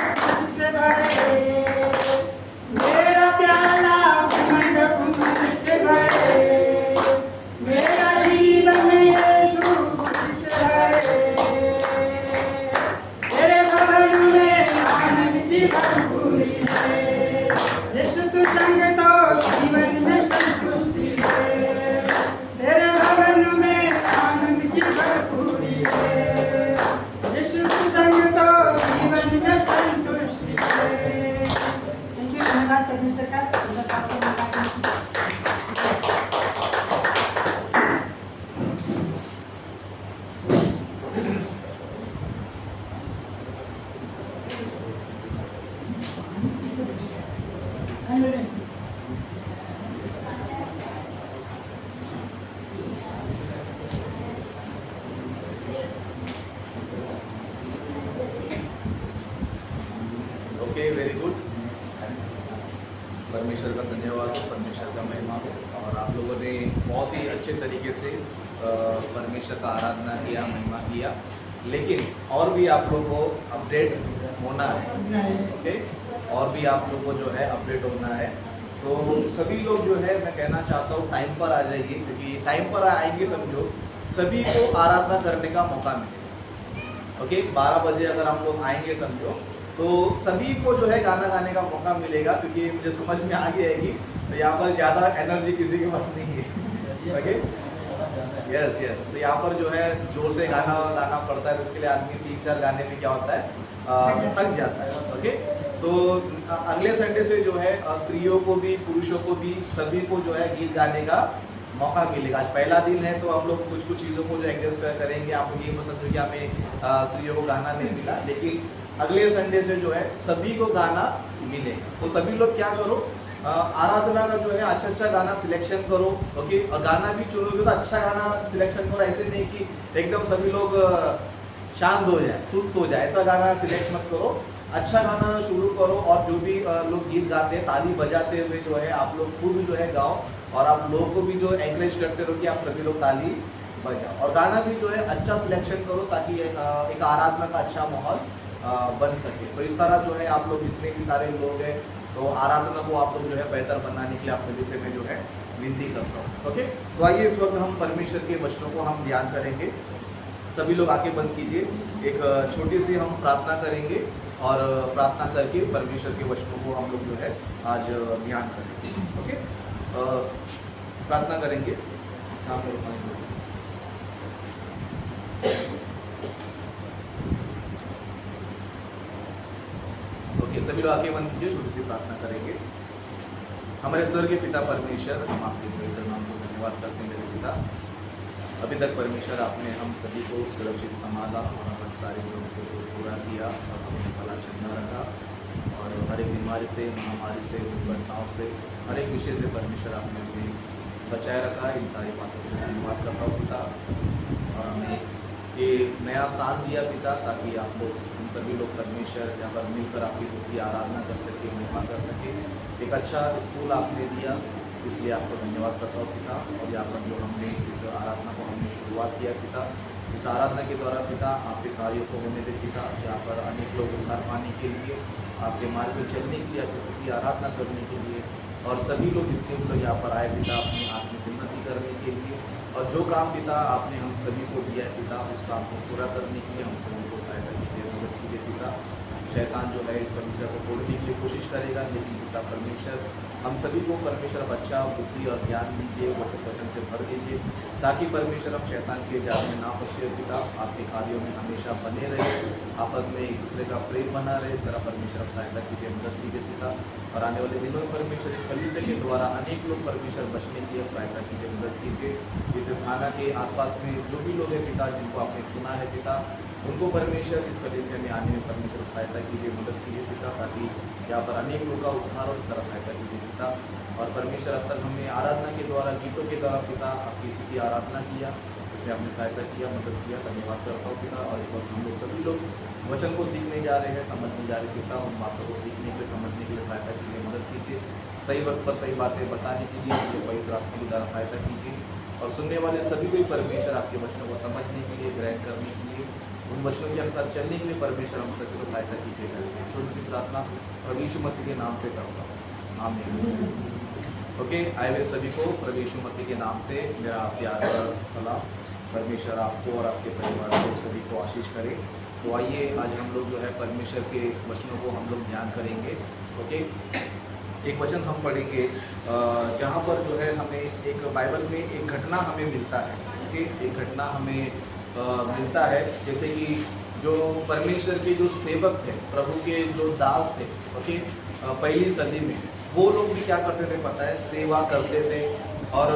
धन्यवाद परमेश्वर का। Okay, very good. परमेश्वर का धन्यवाद हो, परमेश्वर का महिमा हो। और आप लोगों ने बहुत ही अच्छे तरीके से परमेश्वर का आराधना किया, महिमा किया। लेकिन और भी आप लोगों को अपडेट होना है, ओके, और भी आप लोगों को जो है अपडेट होना है। तो सभी लोग जो है, मैं कहना चाहता हूँ टाइम पर आ जाइए, क्योंकि टाइम पर आएंगे समझो सभी को आराधना करने का मौका मिलेगा। ओके, 12 बजे अगर हम लोग आएंगे समझो तो सभी को जो है गाना गाने का मौका मिलेगा, क्योंकि मुझे समझ में आ गया है कि तो यहाँ पर ज़्यादा एनर्जी किसी के पास नहीं है। ओके, यस यस, तो यहाँ पर जो है जोर से गाना गाना पड़ता है, तो उसके लिए आदमी 3-4 गाने में क्या होता है, थक जाता है। ओके, तो अगले संडे से जो है स्त्रियों को भी पुरुषों को भी सभी को जो है गीत गाने का मौका मिलेगा। आज पहला दिन है तो हम लोग कुछ चीज़ों को जो एडजस्ट करेंगे। आप लोग ये पसंद हो कि हमें स्त्रियों को गाना नहीं मिला, लेकिन अगले संडे से जो है सभी को गाना मिलेगा। तो सभी लोग क्या करो, आराधना का जो है अच्छा गाना सिलेक्शन करो। ओके, और गाना भी चुनोगे तो अच्छा गाना सिलेक्शन करो, ऐसे नहीं कि एकदम सभी लोग शांत हो जाए, सुस्त हो जाए, ऐसा गाना सिलेक्ट मत करो। अच्छा गाना शुरू करो, और जो भी लोग गीत गाते हैं ताली बजाते हुए जो है आप लोग खुद जो है गाओ, और आप लोगों को भी जो एंकरेज करते रहो कि आप सभी लोग ताली बजाओ। और गाना भी जो है अच्छा सिलेक्शन करो, ताकि एक आराधना का अच्छा माहौल बन सके। तो इस तरह जो है आप लोग जितने भी सारे लोग हैं, तो आराधना को आप लोग जो है बेहतर बनाने के लिए आप सभी से मैं जो है विनती करता हूँ। ओके, तो आइए इस वक्त हम परमेश्वर के वचनों को हम ध्यान करेंगे। सभी लोग आके बंद कीजिए, एक छोटी सी हम प्रार्थना करेंगे, और प्रार्थना करके परमेश्वर के वचनों को हम लोग जो है आज ध्यान करेंगे। ओके, प्रार्थना करेंगे। सामने ओके, सभी लोग आके बंद कीजिए, छोटी सी प्रार्थना करेंगे। हमारे स्वर्गीय पिता परमेश्वर, हम आपके पवित्र नाम को धन्यवाद करते हैं मेरे पिता। अभी तक परमेश्वर आपने हम सभी को सुरक्षित संभाला, और हमारी सारी जरूरतों को पूरा किया, और हमें भला चंगा रखा, और हर एक बीमारी से, महामारी से, दुर्घटनाओं से, हर एक विषय से परमेश्वर आपने हमें बचाए रखा। इन सारी बातों को धन्यवाद करता हूँ पिता। और हमें ये नया स्थान दिया पिता, ताकि आप लोग हम सभी लोग परमेश्वर यहाँ पर मिलकर आपकी स्तुति आराधना कर सके, महिमा कर सके। एक अच्छा स्कूल आपने दिया, इसलिए आपको धन्यवाद करता हूँ पिता। और यहाँ पर जो हमने इस आराधना को हमने शुरुआत किया पिता, इस आराधना के द्वारा पिता आपके कार्यों को होने दे पिता। यहाँ पर अनेक लोग उद्धार पाने के लिए, आपके मार्ग में चलने के लिए, आपकी स्तुति आराधना करने के लिए, और सभी लोग जितने भी लोग यहाँ पर आए पिता अपनी आत्मिक उन्नति करने के लिए, और जो काम पिता आपने हम सभी को दिया है पिता, उस काम को पूरा करने के लिए हम सभी को सहायता कीजिए, मदद कीजिए पिता। शैतान जो है इस समस्या को तोड़ने के लिए कोशिश करेगा, लेकिन पिता परमेश्वर हम सभी को परमेश्वर अब अच्छा बुद्धि और ज्ञान दीजिए, वचन से भर दीजिए, ताकि परमेश्वर हम शैतान के जाल में ना फंसे पिता। आपके कार्यों में हमेशा बने रहे, आपस में एक दूसरे का प्रेम बना रहे। इस तरह परमेश्वर अब सहायता कीजिए, मदद कीजिए पिता। और आने वाले दिनों में परमेश्वर इस कलीसिया के द्वारा अनेक लोग परमेश्वर बचने की अब सहायता कीजिए, मदद कीजिए। इस थाना के आसपास में जो भी लोग हैं पिता, जिनको आपने चुना है पिता, उनको परमेश्वर इस कलीसिया में आने में परमेश्वर सहायता कीजिए, मदद कीजिए पिता, ताकि यहाँ पर अनेक लोगों का उद्धार हो। इस तरह सहायता कीजिए पिता। और परमेश्वर अब तक हमने आराधना के द्वारा, गीतों के द्वारा पिता आपकी स्थिति आराधना किया, उसमें आपने सहायता किया, मदद किया, धन्यवाद करता हूँ पिता। और इस वक्त हम लोग सभी लोग वचन को सीखने जा रहे हैं, समझने जा रहे हैं पिता। उन बातों को सीखने के लिए, समझने के लिए सहायता कीजिए, मदद कीजिए। सही वक्त पर सही बातें बताने के लिए पवित्र आत्मा के द्वारा सहायता कीजिए। और सुनने वाले सभी को परमेश्वर आपके वचनों को समझने के लिए, ग्रहण करने के लिए, उन वचनों के अनुसार चलने के लिए परमेश्वर हम सभी को सहायता कीजिएगा। छोटी सी प्रार्थना प्रभु यीशु मसीह के नाम से करता हूँ, आमीन। ओके, आए हुए सभी को प्रभु यीशु मसीह के नाम से मेरा प्यार और सलाम। परमेश्वर आपको और आपके परिवार को सभी को आशीष करे। तो आइए आज हम लोग जो है परमेश्वर के वचनों को हम लोग ध्यान करेंगे। ओके, एक वचन हम पढ़ेंगे जहाँ पर जो है हमें एक बाइबल में एक घटना हमें मिलता है। ओके, एक घटना हमें मिलता है, जैसे कि जो परमेश्वर के जो सेवक थे, प्रभु के जो दास थे, ओके, पहली सदी में वो लोग भी क्या करते थे पता है, सेवा करते थे और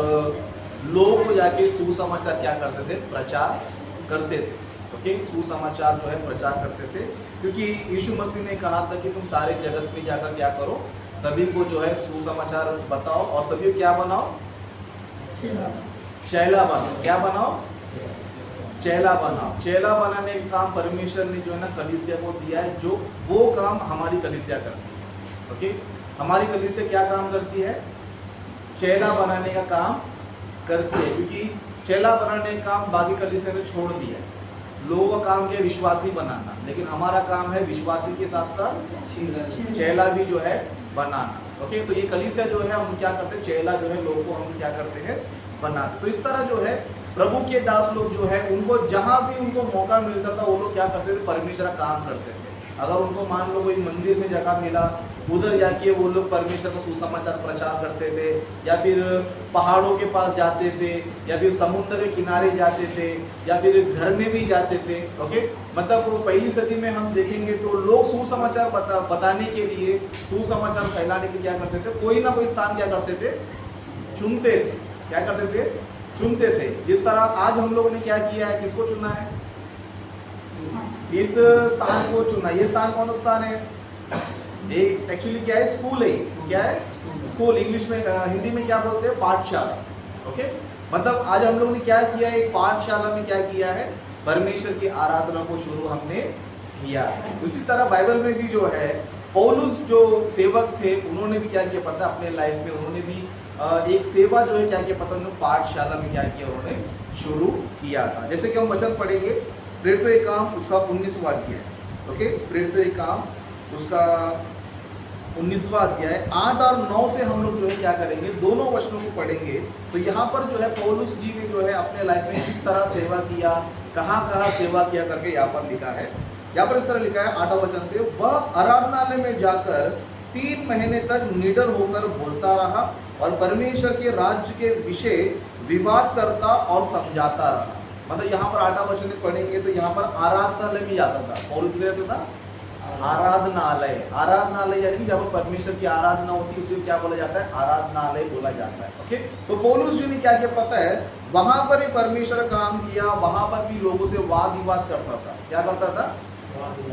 लोगों को जाके सुसमाचार क्या करते थे, प्रचार करते थे। ओके, सुसमाचार जो है प्रचार करते थे, क्योंकि यीशु मसीह ने कहा था कि तुम सारे जगत में जाकर क्या करो, सभी को जो है सुसमाचार बताओ और सभी को क्या बनाओ, चेला बनाओ। क्या बनाओ, चेला बनाओ। चेला बनाने का काम परमेश्वर ने जो है ना कलीसिया को दिया है, जो वो काम हमारी कलीसिया करती है। ओके, हमारी कलीसिया क्या काम करती है, चेला बनाने का काम करती है, क्योंकि चेला बनाने का काम बाकी कलीसिया ने छोड़ दिया है। लोगों का काम क्या है, विश्वासी बनाना, लेकिन हमारा काम है विश्वासी के साथ साथ चेला भी जो है बनाना। ओके, तो ये कलीसिया जो है हम क्या करते हैं, चेला जो है लोगों को हम क्या करते हैं, बनाते। तो इस तरह जो है प्रभु के दास लोग जो है उनको जहां भी उनको मौका मिलता था वो लोग क्या करते थे, परमेश्वर का काम करते थे। अगर उनको मान लो कोई मंदिर में जगह मिला, उधर जाके वो लोग परमेश्वर का सुसमाचार प्रचार करते थे, या फिर पहाड़ों के पास जाते थे, या फिर समुद्र के किनारे जाते थे, या फिर घर में भी जाते थे। ओके, मतलब पहली सदी में हम देखेंगे तो लोग सुसमाचार बताने के लिए, सुसमाचार फैलाने के लिए क्या करते थे, कोई ना कोई स्थान क्या करते थे, चुनते थे। क्या करते थे, चुनते थे। जिस तरह आज हम लोगों ने क्या किया है, किसको चुना है, इस स्थान को चुना। ये स्थान कौन सा स्थान है, एक एक्चुअली क्या है, स्कूल है। क्या है, स्कूल। इंग्लिश में, हिंदी में क्या बोलते हैं, पाठशाला। ओके, मतलब आज हम लोग ने क्या किया है, एक पाठशाला में क्या किया है, परमेश्वर की आराधना को शुरू हमने किया है। उसी तरह बाइबल में भी जो है पौलुस जो सेवक थे उन्होंने भी क्या किया पता है, अपने लाइफ में उन्होंने भी एक सेवा जो है क्या किया पता, उन्होंने पाठशाला में क्या किया, उन्होंने शुरू किया था। जैसे कि हम वचन पढ़ेंगे, प्रेरितों के काम उसका 19वां अध्याय। ओके, प्रेरितों के काम उसका 19वां अध्याय 8 और 9 से हम लोग जो है क्या करेंगे, दोनों वचनों को पढ़ेंगे। तो यहाँ पर जो है पौलुस जी ने जो है अपने लाइफ में किस तरह सेवा किया, कहाँ कहाँ सेवा किया करके यहाँ पर लिखा है। यहाँ पर इस तरह लिखा है 8वां वचन से, वह आराधनालय में जाकर 3 महीने तक निडर होकर बोलता रहा और परमेश्वर के राज्य के विषय विवाद करता और समझाता रहा। मतलब यहाँ पर 8वां वचन पढ़ेंगे तो यहाँ पर आराधनालय में जाता था, पौलुस रहता था आराधनालय। आराधनालय यानी जब परमेश्वर की आराधना होती है उसे क्या बोला जाता है, आराधनालय बोला जाता है। ओके, तो पौलुस जी ने क्या किया पता है, वहां पर भी परमेश्वर काम किया, वहां पर भी लोगों से वाद विवाद करता था। क्या करता था,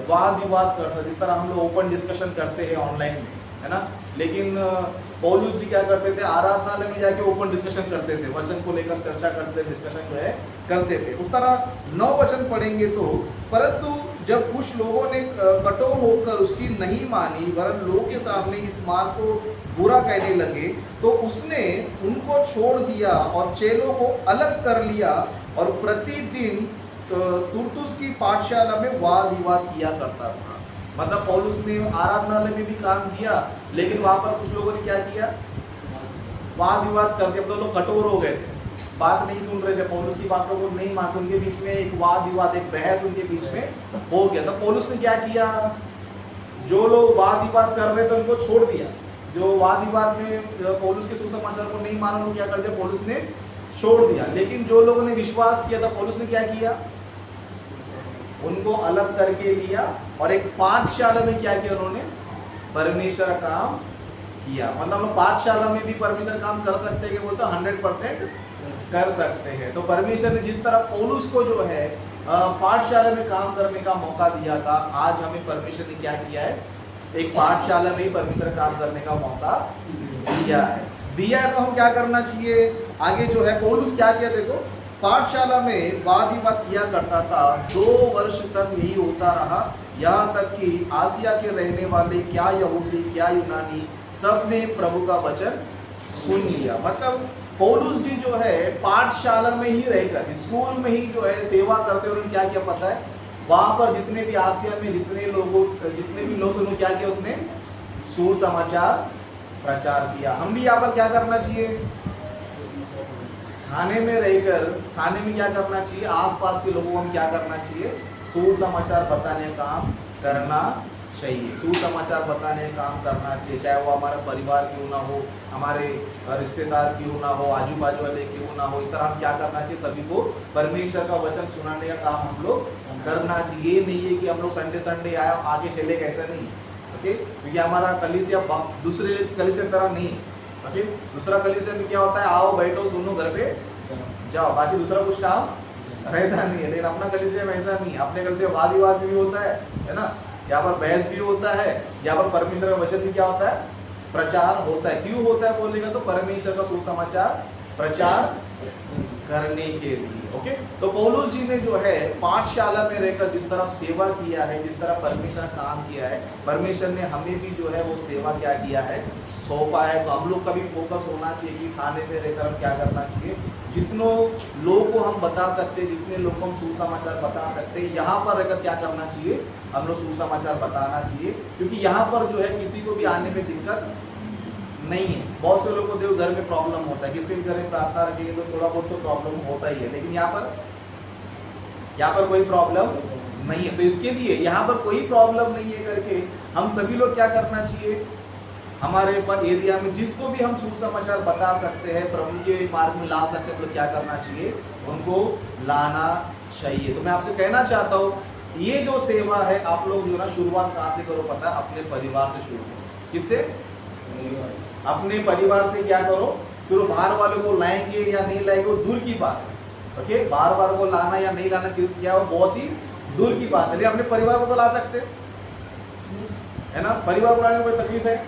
वाद विवाद करता। जिस तरह हम लोग ओपन डिस्कशन करते हैं ऑनलाइन में, है ना, लेकिन पौलुस जी क्या करते थे, आराधनालय में जाके ओपन डिस्कशन करते थे, वचन को लेकर चर्चा करते, डिस्कशन जो है करते थे। उस तरह 9 वचन पढ़ेंगे तो, परंतु जब कुछ लोगों ने कठोर होकर उसकी नहीं मानी वरन लोगों के सामने इस मार्ग को बुरा कहने लगे, तो उसने उनको छोड़ दिया और चेलों को अलग कर लिया और प्रतिदिन तुर्तुस की पाठशाला में वाद विवाद किया करता था। मतलब पौलुस ने आराधनालय में भी काम किया, लेकिन वहां पर कुछ लोगों ने क्या किया, वाद विवाद कर दिया। तो लोग कठोर हो गए थे, बात नहीं सुन रहे थे, पौलुस की बातों को नहीं मानते, उनके बीच में एक वाद विवाद, एक बहस उनके बीच में हो गया। तो पौलुस ने क्या किया, जो लोग वाद विवाद कर रहे थे उनको छोड़ दिया। जो वाद विवाद में पौलुस के सुसमाचार को नहीं माना, उनको क्या कर दिया, पौलुस ने छोड़ दिया। लेकिन जो लोगों ने विश्वास किया था, पौलुस ने क्या किया, उनको अलग करके लिया और एक पाठशाला में क्या किया, उन्होंने परमेश्वर काम किया। मतलब हम पाठशाला में भी परमेश्वर काम कर सकते हैं, वो तो 100% कर सकते हैं। तो परमेश्वर ने जिस तरह पौलुस को जो है पाठशाला में काम करने का मौका दिया था, आज हमें परमेश्वर ने क्या किया है, एक पाठशाला में ही परमेश्वर काम करने का मौका दिया है। तो हम क्या करना चाहिए, आगे जो है पौलुस क्या किया, देखो पाठशाला में वाद विवाद किया करता था, 2 वर्ष तक यही होता रहा, यहाँ तक कि आसिया के रहने वाले क्या यहूदी क्या यूनानी सब ने प्रभु का वचन सुन लिया। मतलब पौलुस जी जो है पाठशाला में ही रहकर, स्कूल में ही जो है सेवा करते हुए क्या किया पता है, वहां पर जितने भी आसिया में जितने भी लोग उन्होंने क्या किया, उसने सुसमाचार प्रचार किया। हम भी यहाँ पर क्या करना चाहिए, खाने में रहकर, खाने में क्या करना चाहिए, आसपास के लोगों को हम क्या करना चाहिए, सुसमाचार बताने का काम करना चाहिए। सुसमाचार बताने का काम करना चाहिए, चाहे वो हमारा परिवार क्यों ना हो, हमारे रिश्तेदार क्यों ना हो, आजू बाजू वाले क्यों ना हो। इस तरह हम क्या करना चाहिए, सभी को परमेश्वर का वचन सुनाने का काम हम लोग करना चाहिए। ये नहीं है कि हम लोग संडे आया आगे चले, कैसा नहीं। ओके, क्योंकि हमारा कलीसिया दूसरे कलीसिया की तरह नहीं। ओके, दूसरा कलीसिया में क्या होता है, आओ बैठो सुनो घर पे जाओ, बाकी दूसरा कुछ काम रहता नहीं है। लेकिन अपना कलीसिया में ऐसा नहीं है। अपने कलीसिया वाद विवाद भी होता है ना, यहाँ पर बहस भी होता है, यहाँ पर परमेश्वर का वचन भी क्या होता है, प्रचार होता है। क्यों होता है बोलेगा तो परमेश्वर का सुसमाचार प्रचार करने के लिए। ओके, तो पौलुस जी ने जो है पाठशाला में रहकर जिस तरह सेवा किया है, जिस तरह परमेश्वर ने काम किया है, परमेश्वर ने हमें भी जो है वो सेवा क्या किया है, सौंपा है। तो हम लोग का भी फोकस होना चाहिए कि थाने में रहकर हम क्या करना चाहिए, जितनों लोगों को हम बता सकते हैं, जितने लोगों को हम सुसमाचार बता सकते हैं, यहाँ पर रहकर क्या करना चाहिए, हम लोग सुसमाचार बताना चाहिए। क्योंकि यहाँ पर जो है किसी को भी आने में दिक्कत नहीं है। बहुत से लोगों को देखो घर में प्रॉब्लम होता है, किसके भी घर में प्रार्थना रखेंगे तो थोड़ा बहुत तो प्रॉब्लम होता ही है, लेकिन यहाँ पर कोई प्रॉब्लम नहीं है। तो इसके लिए यहाँ पर कोई प्रॉब्लम नहीं है करके हम सभी लोग क्या करना चाहिए, हमारे पर एरिया में जिसको भी हम सुसमाचार बता सकते हैं, प्रभु के मार्ग में ला सकते हैं, तो क्या करना चाहिए, उनको लाना चाहिए। तो मैं आपसे कहना चाहता हूँ, ये जो सेवा है आप लोग जो ना शुरुआत कहाँ से करो पता है, अपने परिवार से शुरू करो। किससे? अपने परिवार से क्या करो शुरू। बाहर वालों को लाएंगे या नहीं लाएंगे वो दूर की बात है। ओके, बाहर वालों को लाना या नहीं लाना क्या वो बहुत ही दूर की बात है, लेकिन अपने परिवार को तो ला सकते है ना। परिवार को लाने में कोई तकलीफ है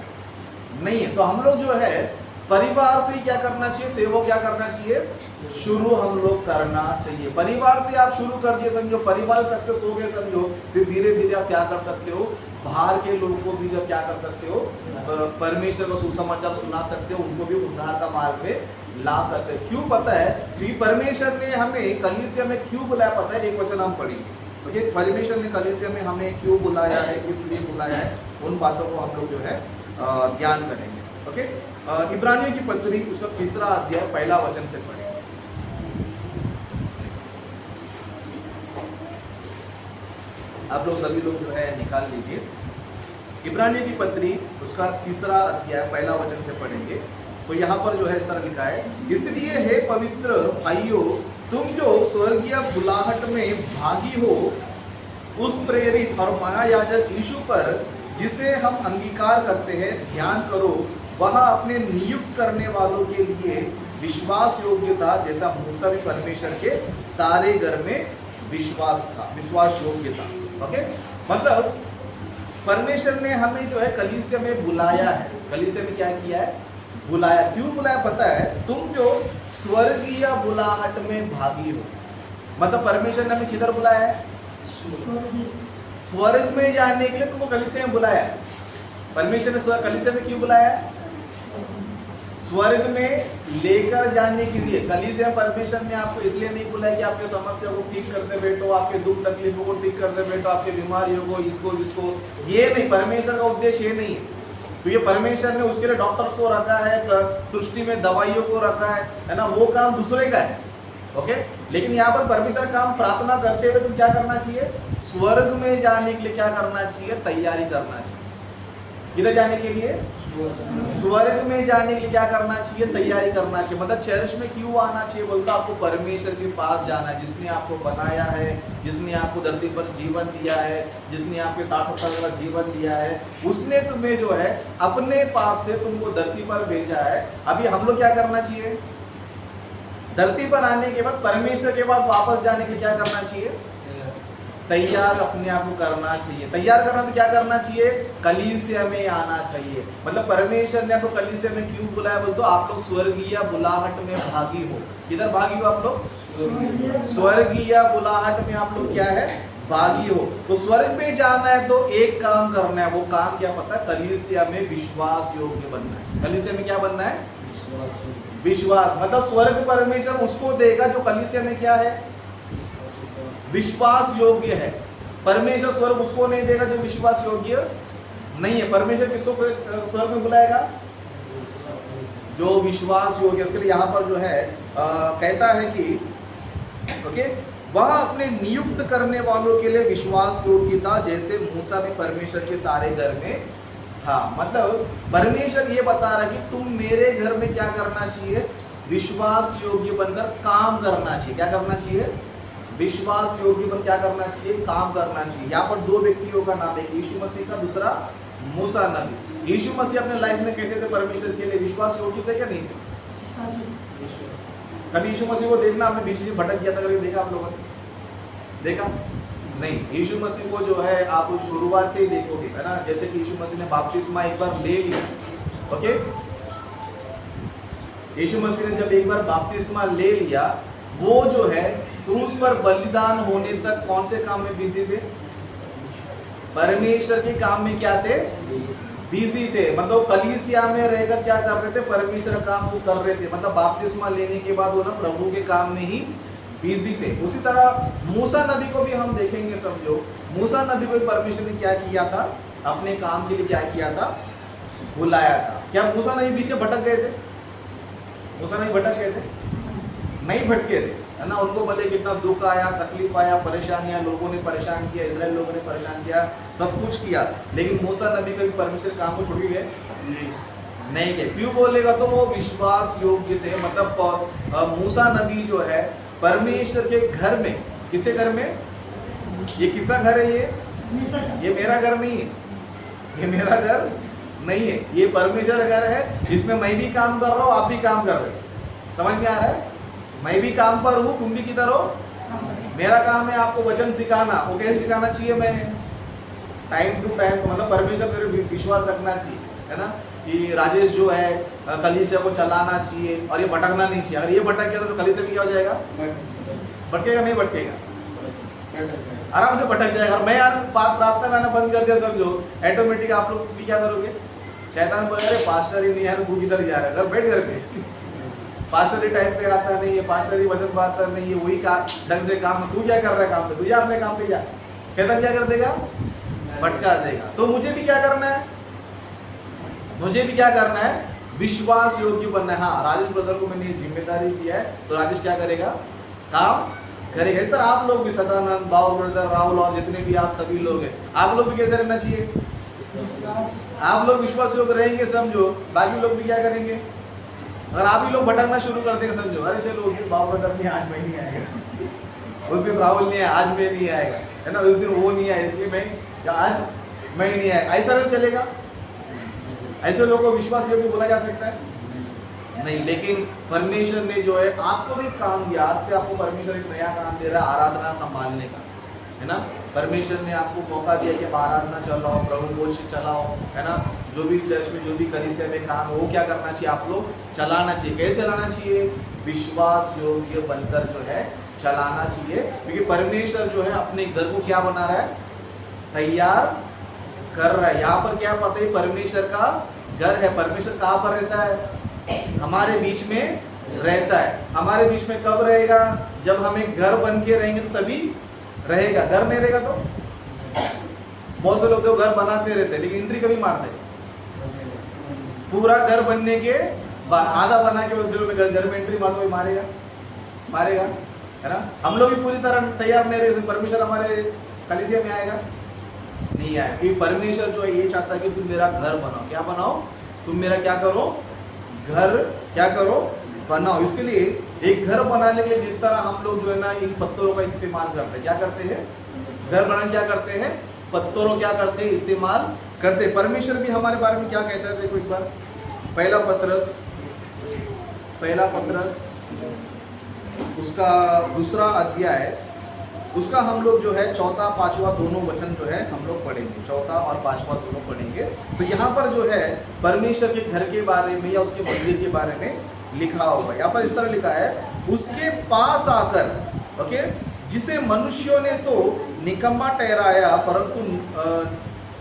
नहीं है। तो हम लोग जो है परिवार से क्या करना चाहिए, सेवा क्या करना चाहिए, शुरू हम लोग करना चाहिए। परिवार से आप शुरू कर दिए समझो, परिवार सक्सेस हो गए समझो, फिर धीरे धीरे आप क्या कर सकते हो, बाहर के लोगों को भी जब क्या कर सकते हो, परमेश्वर का सुसमाचार सुना सकते हो, उनको भी उद्धार का मार्ग पे ला सकते हो। क्यों पता है कि परमेश्वर ने हमें कलीसिया में क्यों बुलाया, पता है, एक वचन हम पढ़ेंगे। ओके, परमेश्वर ने कलीसिया में हमें क्यों बुलाया है, किस लिए बुलाया है, उन बातों को हम लोग जो है ध्यान करेंगे। ओके, इब्रानियों की पत्री उसका 3रा अध्याय 1 वचन से पढ़ेंगे। आप लोग सभी लोग जो है निकाल लीजिए। इब्रानियों की पत्री उसका 3रा अध्याय 1 वचन से पढ़ेंगे। तो यहाँ पर जो है इस तरह लिखा है, इसलिए हे पवित्र भाइयों, तुम जो स्वर्गीय बुलाहट में भागी हो, उस प्रेरित और महायाजक यीशु पर जिसे हम अंगीकार करते हैं ध्यान करो। वह अपने नियुक्त करने वालों के लिए विश्वास योग्य था, जैसा मूसा भी परमेश्वर के सारे घर में विश्वास योग्य था। ओके, मतलब परमेश्वर ने हमें जो है कलीसिया में बुलाया है। कलीसिया में क्या किया है, बुलाया। क्यों बुलाया पता है, तुम जो स्वर्गीय बुलाहट में भागी हो, मतलब परमेश्वर ने हमें किधर बुलाया है, स्वर्ग में जाने के लिए तुमको कलीसिया में बुलाया है। परमेश्वर ने कलीसिया में क्यों बुलाया है, स्वर्ग में लेकर जाने के लिए। कलीसिया परमेश्वर ने आपको इसलिए नहीं बुलाया कि आपके समस्या को ठीक करते बैठो, आपके दुख तकलीफों को ठीक करते बैठो, आपके बीमारियों को इसको, ये नहीं। परमेश्वर का उद्देश्य ये नहीं है। तो ये परमेश्वर ने उसके लिए डॉक्टर्स को रखा है, सृष्टि में दवाइयों को रखा है ना, वो काम दूसरे का है। ओके, लेकिन यहाँ पर परमेश्वर काम प्रार्थना करते हुए तुम क्या करना चाहिए, स्वर्ग में जाने के लिए क्या करना चाहिए, तैयारी करना चाहिए। किधर जाने के लिए, स्वर्ग में जाने के लिए क्या करना चाहिए, तैयारी करना चाहिए। मतलब चर्च में क्यों आना चाहिए बोलता, आपको परमेश्वर के पास जाना है, जिसने आपको बनाया है, जिसने आपको धरती पर जीवन दिया है, जिसने आपके 60-70 का जीवन दिया है, उसने तुम्हें जो है अपने पास से तुमको धरती पर भेजा है। अभी हम लोग क्या करना चाहिए, धरती पर आने के बाद परमेश्वर के पास वापस जाने के लिए क्या करना चाहिए, तैयार अपने आप को करना चाहिए। तैयार करना तो क्या करना चाहिए, कलीसिया में आना चाहिए। मतलब परमेश्वर ने आपको कलीसिया में क्यों बुलाया बोल तो आप लोग स्वर्गीय बुलाहट में भागी हो। किधर भागी हो आप लोग, स्वर्गीय बुलाहट में आप लोग क्या है, भागी हो। तो स्वर्ग में जाना है तो एक काम करना है, वो काम क्या पता है, कलीसिया में विश्वास योग्य बनना है। कलीसिया में क्या बनना है, विश्वास। मतलब स्वर्ग परमेश्वर उसको देगा जो कलीसिया में क्या है, विश्वास योग्य है। परमेश्वर स्वर्ग उसको नहीं देगा जो विश्वास योग्य नहीं है। परमेश्वर किसको स्वर्ग में बुलाएगा, जो विश्वास योग्य। इसके लिए यहाँ पर जो है कहता है कि ओके, वह अपने नियुक्त करने वालों के लिए विश्वास योग्य था, जैसे मूसा भी परमेश्वर के सारे घर में था। मतलब परमेश्वर ये बता रहा है कि तुम मेरे घर में क्या करना चाहिए, विश्वास योग्य बनकर काम करना चाहिए। क्या करना चाहिए, विश्वास योग्य बन क्या करना चाहिए, काम करना चाहिए। यहाँ पर 2 व्यक्तियों का नाम है, यीशु मसीह का, दूसरा मूसा नबी। यीशु मसीह अपने लाइफ में कैसे थे? परमेश्वर के लिए विश्वास योग्य थे क्या नहीं थे? कभी यीशु मसीह को देखना आपने बीच में भटक गया था कभी देखा आप लोगों ने? देखा नहीं। यीशु मसीह को जो है आप शुरुआत से ही देखोगे, है ना? जैसे कि यीशु मसीह ने बपतिस्मा एक बार ले लिया, ओके? यीशु मसीह ने जब एक बार बपतिस्मा ले लिया, वो जो है क्रूस पर बलिदान होने तक कौन से काम में बिजी थे? परमेश्वर के काम में क्या थे? बिजी थे। मतलब कलीसिया में रहकर क्या कर रहे थे? परमेश्वर का काम वो कर रहे थे। मतलब बपतिस्मा लेने के बाद वो ना प्रभु के काम में ही बिजी थे। उसी तरह मूसा नबी को भी हम देखेंगे। समझो मूसा नबी को परमेश्वर ने क्या किया था? अपने काम के लिए क्या किया था? बुलाया था। क्या मूसा नबी बीच में भटक गए थे? मूसा नबी भटक गए थे? नहीं भटके थे, है ना? उनको भले कितना दुख आया, तकलीफ आया, परेशानियां, लोगों ने परेशान किया, इजराइल लोगों ने परेशान किया, सब कुछ किया, लेकिन मूसा नबी कभी परमेश्वर काम को छोड़ गए नहीं गए। क्यों बोलेगा? तो वो विश्वास योग्य थे। मतलब मूसा नबी जो है परमेश्वर के घर में, किसके घर में? ये किसका घर है? ये मेरा घर नहीं है, ये मेरा घर नहीं है, ये परमेश्वर का घर है, जिसमें मैं भी काम कर रहा हूँ, आप भी काम कर रहे हो। समझ में आ रहा है? मैं भी काम पर हूँ, तुम भी किधर हो? मेरा काम है आपको वचन सिखाना। वो कैसे सिखाना चाहिए? मैं टाइम टू टाइम, मतलब परमेश्वर मेरे विश्वास रखना चाहिए, है ना? कि राजेश जो है कलीसिया को चलाना चाहिए और ये भटकना नहीं चाहिए। अगर ये भटक गया तो कलीसिया भी क्या हो जाएगा? भटकेगा नहीं भटकेगा? आराम से भटक जाएगा। और मैं यार प्रार्थना करना बंद कर दिया, समझो ऑटोमेटिक आप लोग भी क्या करोगे? शैतान बोलेगा अरे पास्टर ही नहीं है, तू किधर जा रहा है? घर बैठ घर पे, पास्टर ही टाइम पे आता नहीं है, पास्टर ही वचन बात नहीं है, वही का ढंग से काम, तू क्या कर रहा है काम पे? तू जा अपने काम पे जा। शैतान क्या कर देगा? भटका देगा। तो मुझे भी क्या करना है? मुझे भी क्या करना है? विश्वास योग्य बनना है। हाँ, राजेश ब्रदर को मैंने जिम्मेदारी दिया है, तो राजेश क्या करेगा? काम करेगा। इस तरह आप लोग भी, सदानंद, बाबू ब्रदर, राहुल और जितने भी आप सभी लोग हैं, आप लोग भी कैसे रहना चाहिए? आप लोग विश्वास योग्य रहेंगे, समझो बाकी लोग भी क्या करेंगे? अगर आप ही लोग भटकना शुरू कर देंगे, समझो अरे चलो उस दिन बाबू ब्रदर नहीं, आज मैं नहीं आएगा, उस दिन राहुल नहीं आया, आज मैं नहीं आएगा, है ना? उस दिन वो नहीं आया इसलिए मैं, या आज मैं नहीं आएगा, ऐसा नहीं चलेगा। ऐसे लोगों को विश्वास योग्य बोला जा सकता है? नहीं। लेकिन परमेश्वर ने जो है आपको भी काम दिया। आज से आपको परमेश्वर एक नया काम दे रहा है, आराधना संभालने का, है ना? परमेश्वर ने आपको मौका दिया कि आराधना चलाओ, प्रभु बोझ चलाओ, है ना? जो भी चर्च में, जो भी कलीसिया में काम है, वो क्या करना चाहिए? आप लोग चलाना चाहिए। कैसे चलाना चाहिए? विश्वास योग्य बनकर जो है चलाना चाहिए। क्योंकि परमेश्वर जो है अपने घर को क्या बना रहा है? तैयार कर रहा है। यहाँ पर क्या पता है? परमेश्वर का घर है। परमेश्वर कहाँ पर रहता है? हमारे बीच में रहता है। हमारे बीच में कब रहेगा? जब हम एक घर बन के रहेंगे तो तभी रहेगा। घर नहीं रहेगा तो? बहुत से लोग तो घर बनाते रहते लेकिन एंट्री कभी मारते। पूरा घर बनने के आधा बना के घर में एंट्री मारते हुए मारेगा, मारेगा, है ना? हम लोग भी पूरी तरह तैयार नहीं रहे। परमेश्वर हमारे कलीसिया में आएगा? नहीं आएगा। क्योंकि परमेश्वर जो है ये चाहता है कि तुम मेरा घर बनाओ। क्या बनाओ? तुम मेरा क्या करो? घर क्या करो? बनाओ। इसके लिए एक घर बनाने के लिए जिस तरह हम लोग जो है ना इन पत्थरों का इस्तेमाल करते हैं, क्या करते हैं? घर बनाने क्या करते हैं? पत्थरों क्या करते हैं? इस्तेमाल करते हैं। परमेश्वर भी हमारे बारे में क्या कहता है? देखो एक बार, पहला पत्रस उसका 2 अध्याय, उसका हम लोग जो है 4, 5वां दोनों वचन जो है हम लोग पढ़ेंगे। 4 और 5वां दोनों पढ़ेंगे। तो यहाँ पर जो है परमेश्वर के घर के बारे में या उसके मंदिर के बारे में लिखा होगा। यहाँ पर इस तरह लिखा है, उसके पास आकर, ओके, जिसे मनुष्यों ने तो निकम्मा ठहराया,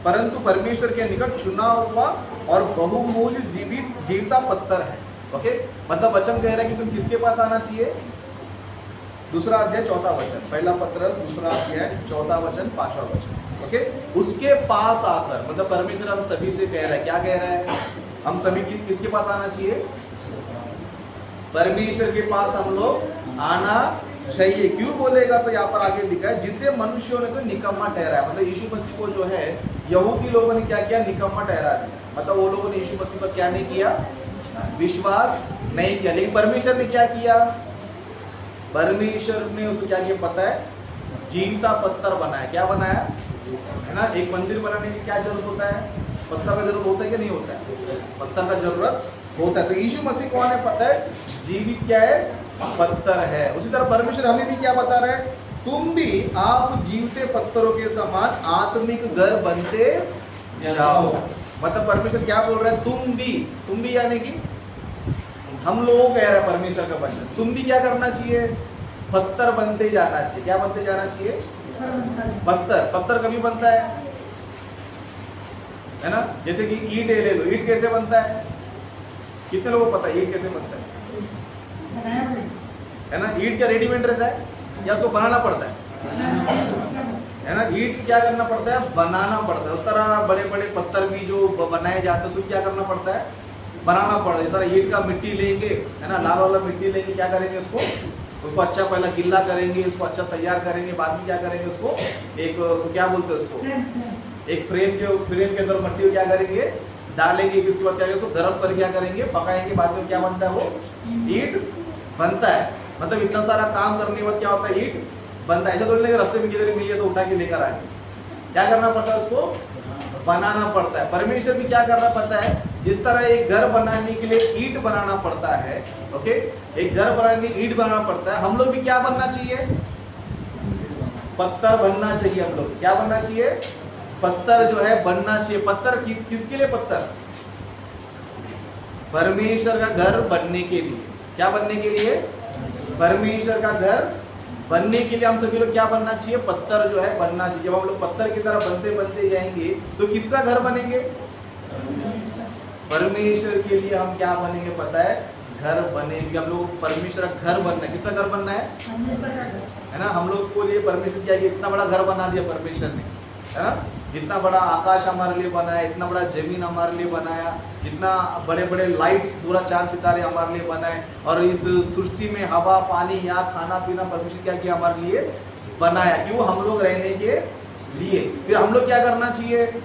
परंतु परमेश्वर के निकट चुना हुआ और बहुमूल्य जीविता पत्थर है। ओके, मतलब वचन कह रहा है कि तुम किसके पास आना चाहिए? 2 अध्याय 4वां वचन, पहला पत्रस 2 अध्याय 4वां वचन 5वां वचन। ओके, उसके पास आकर, मतलब परमेश्वर हम सभी से कह रहा है। क्या कह रहा है? हम सभी किसके पास आना चाहिए? परमेश्वर के पास हम लोग आना चाहिए। क्यों बोलेगा? तो यहाँ पर आगे लिखा है, जिसे मनुष्यों ने तो निकम्मा ठहराया। मतलब यीशु मसीह को जो है यहूदी लोगों ने क्या किया? निकम्मा ठहरा दिया। मतलब वो लोगों ने यीशु मसीह पर क्या नहीं किया? विश्वास नहीं किया। लेकिन परमेश्वर ने क्या किया? परमेश्वर ने उसको क्या किया पता है? जीवता पत्थर बनाया। क्या बनाया? है ना? एक मंदिर बनाने की क्या जरूरत होता है? पत्थर का जरूरत होता है कि नहीं होता है? पत्थर का जरूरत होता है। तो यीशु मसीह कौन है पता है? जीवित क्या है? पत्थर है। उसी तरह परमेश्वर हमें भी क्या बता रहा है? तुम भी आप जीवते पत्थरों के समान आत्मिक घर बनते जाओ। मतलब परमेश्वर क्या बोल रहा है? तुम भी यानी कि हम लोगों कह रहा है परमेश्वर का वचन, तुम भी क्या करना चाहिए? पत्थर बनते जाना चाहिए। क्या बनते जाना चाहिए? पत्थर कभी बनता है ना? जैसे कि ईंट ले लो, ईंट कैसे बनता है? कितने लोगों को पता है ईंट कैसे बनता है ना? ईंट क्या रेडीमेड रहता है या तो बनाना पड़ता है ना? ईंट क्या करना पड़ता है? बनाना पड़ता है। उस तरह बड़े बड़े पत्थर भी जो बनाए जाते हैं उसको क्या करना पड़ता है? बनाना पड़ता है। इस तरह ईंट का मिट्टी लेंगे, है ना, लाल वाला मिट्टी लेंगे, क्या करेंगे उसको अच्छा पहला गिल्ला करेंगे, उसको अच्छा तैयार करेंगे, बाद में क्या करेंगे उसको एक क्या बोलते हैं उसको, एक फ्रेम के अंदर मट्टी को क्या करेंगे? डालेंगे। इसके बाद क्या करेंगे? उसको गर्म करके क्या करेंगे? पकाएंगे। बाद में क्या बनता है? वो ईंट बनता है। मतलब इतना सारा काम करने के बाद क्या होता है? ईंट बनता है। ऐसा थोड़ी नहीं कि रास्ते में किधर मिल गया तो उठा के लेकर आए। क्या करना पड़ता है? उसको बनाना पड़ता है। परमेश्वर भी क्या करना पड़ता है? जिस तरह एक घर बनाने के लिए ईंट बनाना पड़ता है, ओके, एक घर बनाने के लिए ईंट बनाना पड़ता है, हम लोग भी क्या बनना चाहिए? पत्थर बनना चाहिए। हम लोग क्या बनना चाहिए? पत्थर जो है बनना चाहिए। पत्थर किसके लिए? पत्थर परमेश्वर का घर बनने के लिए। क्या बनने के लिए? परमेश्वर का घर बनने के लिए हम सभी लोग क्या बनना चाहिए? पत्थर जो है बनना चाहिए। जब हम लोग पत्थर की तरह बनते बनते जाएंगे तो किसका घर बनेंगे? परमेश्वर के लिए हम क्या बनेंगे पता है? घर बनेंगे। हम लोग परमेश्वर का घर बनना है। किसका घर बनना है? है ना? हम लोग को लिए परमेश्वर क्या, इतना बड़ा घर बना दिया परमेश्वर ने, है ना? जितना बड़ा आकाश हमारे लिए बनाया, इतना बड़ा जमीन हमारे लिए बनाया, जितना बड़े बड़े लाइट्स, पूरा चांद सितारे हमारे लिए बनाए, और इस सृष्टि में हवा, पानी, यहाँ खाना पीना परमेश्वर क्या किया? हमारे लिए बनाया। क्यों? हम लोग रहने के लिए। फिर हम लोग क्या करना चाहिए?